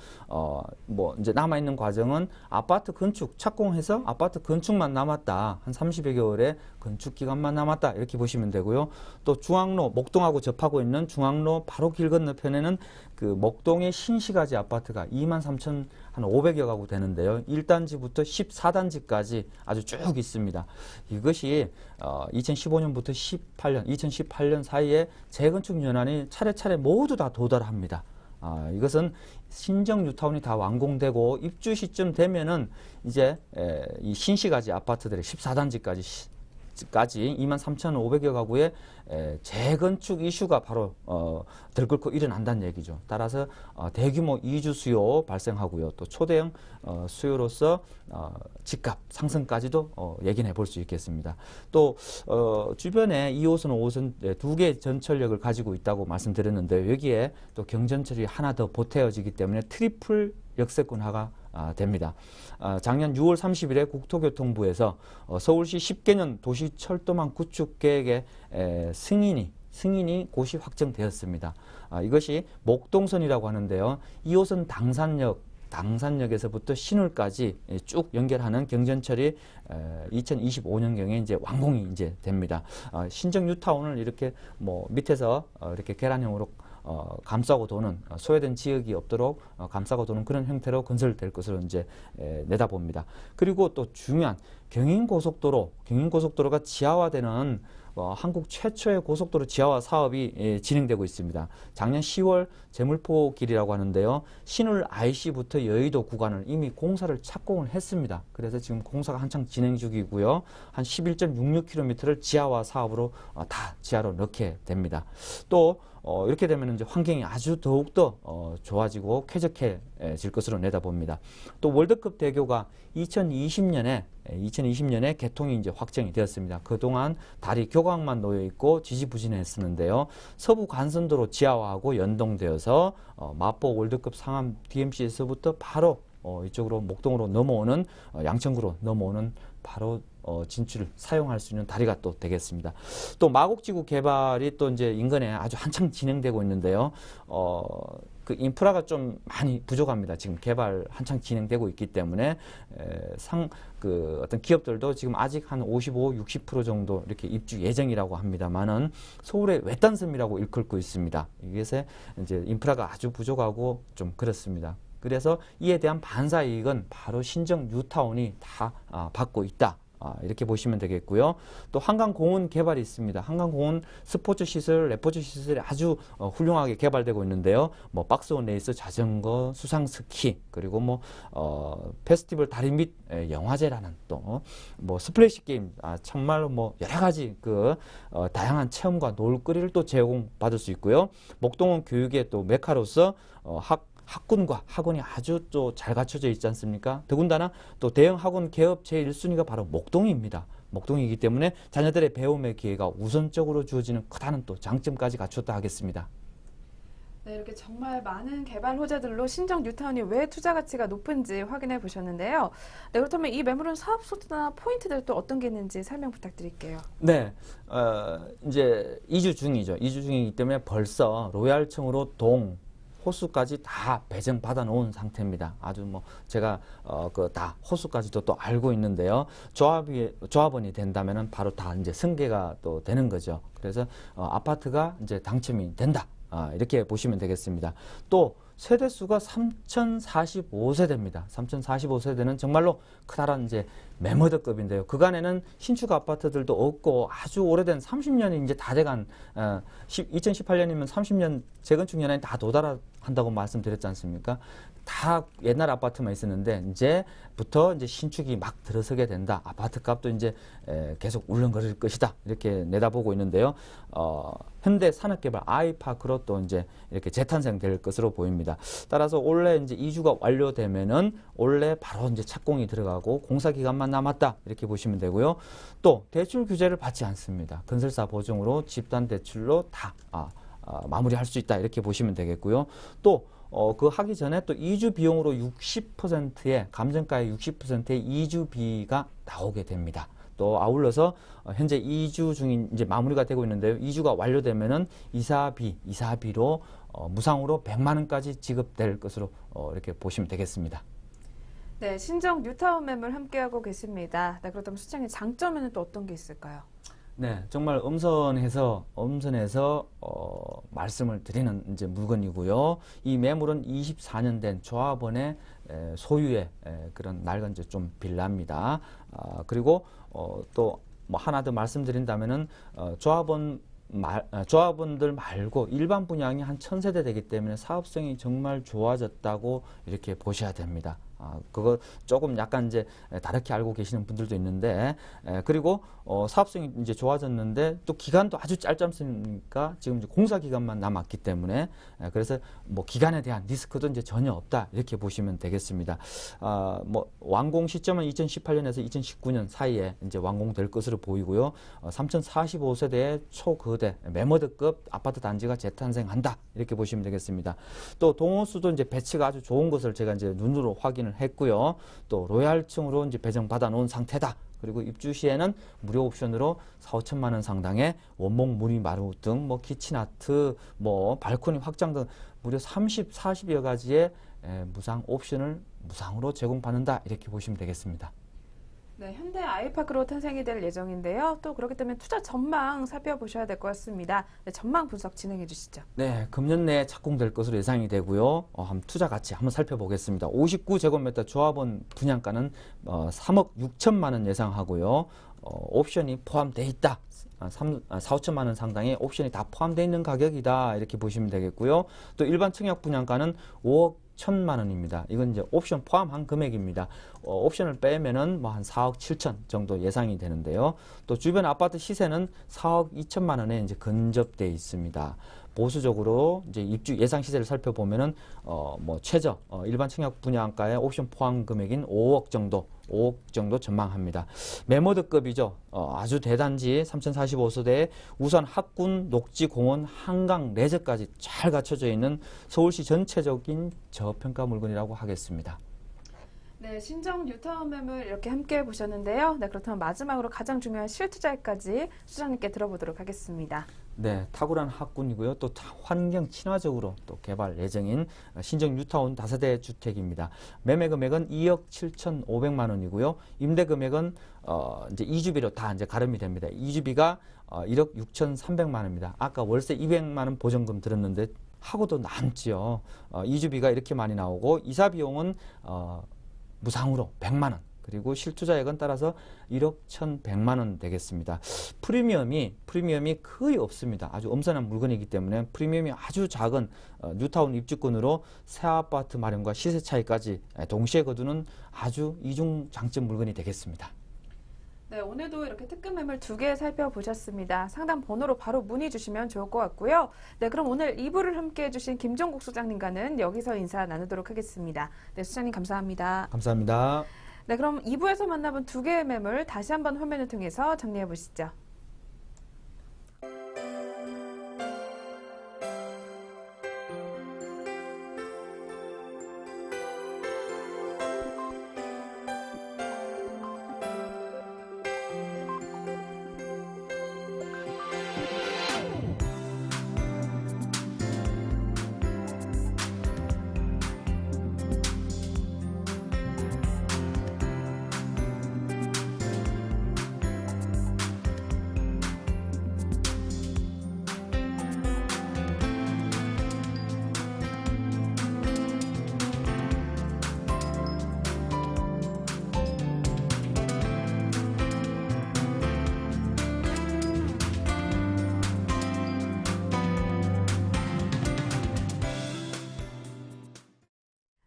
뭐 이제 남아 있는 과정은 아파트 건축 착공해서 아파트 건축만 남았다. 한 30여 개월의 건축 기간만 남았다. 이렇게 보시면 되고요. 또 중앙로 목동하고 접하고 있는 중앙로 바로 길 건너편에는 그 목동의 신시가지 아파트가 23,500여 가구 되는데요. 1단지부터 14단지까지 아주 쭉 있습니다. 이것이 2015년부터 2018년 사이에 재건축 연한이 차례차례 모두 다 도달합니다. 이것은 신정 뉴타운이 다 완공되고 입주 시점 되면은 이제 이 신시가지 아파트들의 14단지까지 23,500여 가구의 재건축 이슈가 바로 들끓고 일어난다는 얘기죠. 따라서 대규모 이주 수요 발생하고요. 또 초대형 수요로서 집값 상승까지도 예견해 볼 수 있겠습니다. 또 주변에 2호선, 5호선 두 개의 전철역을 가지고 있다고 말씀드렸는데 여기에 또 경전철이 하나 더 보태어지기 때문에 트리플 역세권화가 됩니다. 작년 6월 30일에 국토교통부에서 서울시 10개년 도시철도망 구축 계획의 승인이 고시 확정되었습니다. 이것이 목동선이라고 하는데요. 2호선 당산역에서부터 신울까지 쭉 연결하는 경전철이 2025년경에 이제 완공이 이제 됩니다. 신정 뉴타운을 이렇게 뭐 밑에서 이렇게 계란형으로 감싸고 도는 소외된 지역이 없도록 감싸고 도는 그런 형태로 건설될 것으로 이제 내다봅니다. 그리고 또 중요한 경인고속도로가 지하화되는 한국 최초의 고속도로 지하화 사업이 진행되고 있습니다. 작년 10월 제물포 길이라고 하는데요. 신울 IC부터 여의도 구간을 이미 공사를 착공을 했습니다. 그래서 지금 공사가 한창 진행 중이고요. 한 11.66km를 지하화 사업으로 다 지하로 넣게 됩니다. 또 이렇게 되면 이제 환경이 아주 더욱더 좋아지고 쾌적해질 것으로 내다봅니다. 또 월드컵 대교가 2020년에 개통이 이제 확정이 되었습니다. 그동안 다리 교각만 놓여 있고 지지부진했었는데요. 서부 간선도로 지하화하고 연동되어서 마포 월드컵 상암 DMC에서부터 바로 이쪽으로 목동으로 넘어오는 양천구로 넘어오는 바로 진출을 사용할 수 있는 다리가 또 되겠습니다. 또 마곡지구 개발이 또 이제 인근에 아주 한창 진행되고 있는데요. 그 인프라가 좀 많이 부족합니다. 지금 개발 한창 진행되고 있기 때문에 어떤 기업들도 지금 아직 한 55, 60% 정도 이렇게 입주 예정이라고 합니다만은 서울의 외딴섬이라고 일컬고 있습니다. 이것에 이제 인프라가 아주 부족하고 좀 그렇습니다. 그래서 이에 대한 반사 이익은 바로 신정 뉴타운이 다 받고 있다. 이렇게 보시면 되겠고요. 또 한강공원 개발이 있습니다. 한강공원 스포츠 시설, 레포츠 시설이 아주 훌륭하게 개발되고 있는데요. 뭐 박스온 레이스, 자전거, 수상 스키, 그리고 뭐 페스티벌 다리 및 영화제라는 또 뭐 스플래시 게임, 정말로 뭐 여러 가지 다양한 체험과 놀거리를 또 제공받을 수 있고요. 목동은 교육의 또 메카로서 학군과 학원이 아주 또 잘 갖춰져 있지 않습니까? 더군다나 또 대형 학원 개업 제1순위가 바로 목동입니다. 목동이기 때문에 자녀들의 배움의 기회가 우선적으로 주어지는 크다는 또 장점까지 갖췄다 하겠습니다. 네, 이렇게 정말 많은 개발 호재들로 신정 뉴타운이 왜 투자 가치가 높은지 확인해 보셨는데요. 네, 그렇다면 이 매물은 사업 소재나 포인트들 또 어떤 게 있는지 설명 부탁드릴게요. 네, 이제 2주 중이죠. 2주 중이기 때문에 벌써 로얄층으로 호수까지 다 배정 받아 놓은 상태입니다. 아주 뭐 제가 다 호수까지도 또 알고 있는데요. 조합원이 된다면은 바로 다 이제 승계가 또 되는 거죠. 그래서 아파트가 이제 당첨이 된다. 이렇게 보시면 되겠습니다. 또 세대수가 3,045세대입니다. 3,045세대는 정말로 크다란 이제 매머드급인데요. 그간에는 신축 아파트들도 없고 아주 오래된 30년이 이제 다 돼간 2018년이면 30년 재건축 연한이 다 도달한다고 말씀드렸지 않습니까? 다 옛날 아파트만 있었는데 이제부터 이제 신축이 막 들어서게 된다. 아파트 값도 이제 계속 울렁거릴 것이다. 이렇게 내다보고 있는데요. 현대 산업개발 아이파크로 또 이제 이렇게 재탄생될 것으로 보입니다. 따라서 올해 이제 이주가 완료되면은 올해 바로 이제 착공이 들어가고 공사 기간만 남았다. 이렇게 보시면 되고요. 또 대출 규제를 받지 않습니다. 건설사 보증으로 집단 대출로 다 마무리할 수 있다. 이렇게 보시면 되겠고요. 또 그 하기 전에 또 이주 비용으로 60%의 감정가의 60%의 이주비가 나오게 됩니다. 또 아울러서 현재 이주 중인 이제 마무리가 되고 있는데요. 이주가 완료되면은 이사비로 무상으로 100만 원까지 지급될 것으로 이렇게 보시면 되겠습니다. 네, 신정 뉴타운 매물 함께하고 계십니다. 네, 그렇다면 시장의 장점에는 또 어떤 게 있을까요? 네, 정말 엄선해서 말씀을 드리는 이제 물건이고요. 이 매물은 24년 된 조합원의 소유의 그런 낡은 이제 좀 빌라입니다. 그리고 또 뭐 하나 더 말씀드린다면은 조합원들 말고 일반 분양이 한 1000세대 되기 때문에 사업성이 정말 좋아졌다고 이렇게 보셔야 됩니다. 그거 조금 약간 이제 다르게 알고 계시는 분들도 있는데, 그리고 사업성이 이제 좋아졌는데 또 기간도 아주 짧지 않습니까? 지금 이제 공사 기간만 남았기 때문에 그래서 뭐 기간에 대한 리스크도 이제 전혀 없다 이렇게 보시면 되겠습니다. 뭐 완공 시점은 2018년에서 2019년 사이에 이제 완공될 것으로 보이고요. 3045세대의 초거대 매머드급 아파트 단지가 재탄생한다 이렇게 보시면 되겠습니다. 또 동호수도 이제 배치가 아주 좋은 것을 제가 이제 눈으로 확인을 했고요. 또 로얄층으로 이제 배정받아 놓은 상태다. 그리고 입주 시에는 무료 옵션으로 4,5천만 원 상당의 원목 무늬 마루 등 뭐 키친아트, 뭐 발코니 확장 등 무려 40여 가지의 무상 옵션을 무상으로 제공받는다 이렇게 보시면 되겠습니다. 네, 현대 아이파크로 탄생이 될 예정인데요. 또 그렇기 때문에 투자 전망 살펴보셔야 될 것 같습니다. 네, 전망 분석 진행해 주시죠. 네, 금년 내에 착공될 것으로 예상이 되고요. 한번 투자 가치 한번 살펴보겠습니다. 59제곱미터 조합원 분양가는 3억 6천만 원 예상하고요. 옵션이 포함되어 있다. 4,5천만 원 상당의 옵션이 다 포함되어 있는 가격이다. 이렇게 보시면 되겠고요. 또 일반 청약 분양가는 5억 1천만 원입니다. 이건 이제 옵션 포함한 금액입니다. 옵션을 빼면은 뭐 한 4억 7천 정도 예상이 되는데요. 또 주변 아파트 시세는 4억 2천만 원에 이제 근접되어 있습니다. 보수적으로 이제 입주 예상 시세를 살펴보면은 뭐 최저 일반 청약 분양가의 옵션 포함 금액인 5억 정도 전망합니다. 매머드급이죠. 아주 대단지 3045세대에 우선 학군, 녹지, 공원, 한강, 레저까지 잘 갖춰져 있는 서울시 전체적인 저평가 물건이라고 하겠습니다. 네, 신정 뉴타운 매물 이렇게 함께 보셨는데요. 네, 그렇다면 마지막으로 가장 중요한 실투자액까지 수장님께 들어보도록 하겠습니다. 네, 탁월한 학군이고요. 또 환경 친화적으로 또 개발 예정인 신정 뉴타운 다세대 주택입니다. 매매 금액은 2억 7,500만 원이고요. 임대 금액은 이제 이주비로 다 이제 가름이 됩니다. 이주비가 1억 6,300만 원입니다. 아까 월세 200만 원 보증금 들었는데 하고도 남지요. 이주비가 이렇게 많이 나오고 이사 비용은 무상으로 100만 원. 그리고 실투자액은 따라서 1억 1,100만 원 되겠습니다. 프리미엄이 거의 없습니다. 아주 엄선한 물건이기 때문에 프리미엄이 아주 작은 뉴타운 입주권으로 새 아파트 마련과 시세 차이까지 동시에 거두는 아주 이중 장점 물건이 되겠습니다. 네, 오늘도 이렇게 특급 매물 2개 살펴보셨습니다. 상담 번호로 바로 문의 주시면 좋을 것 같고요. 네, 그럼 오늘 2부를 함께해 주신 김종국 소장님과는 여기서 인사 나누도록 하겠습니다. 네, 소장님 감사합니다. 감사합니다. 네, 그럼 2부에서 만나본 2개의 매물 다시 한번 화면을 통해서 정리해 보시죠.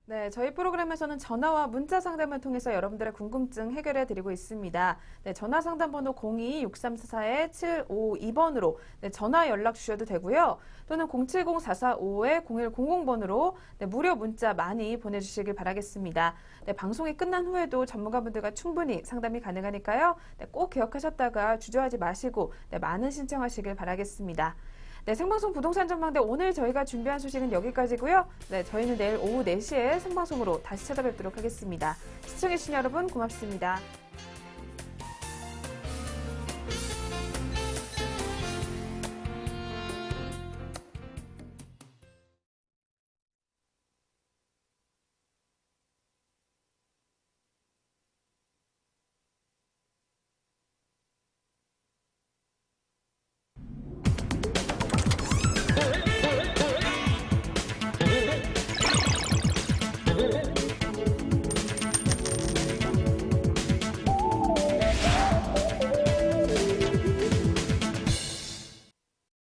네, 저희 프로그램에서는 전화와 문자 상담을 통해서 여러분들의 궁금증 해결해 드리고 있습니다. 네, 전화 상담 번호 02-6344-752번으로 네, 전화 연락 주셔도 되고요. 또는 070-445-0100번으로 네, 무료 문자 많이 보내주시길 바라겠습니다. 네, 방송이 끝난 후에도 전문가분들과 충분히 상담이 가능하니까요. 네, 꼭 기억하셨다가 주저하지 마시고 네, 많은 신청하시길 바라겠습니다. 네, 생방송 부동산 전망대 오늘 저희가 준비한 소식은 여기까지고요. 네, 저희는 내일 오후 4시에 생방송으로 다시 찾아뵙도록 하겠습니다. 시청해주신 여러분 고맙습니다.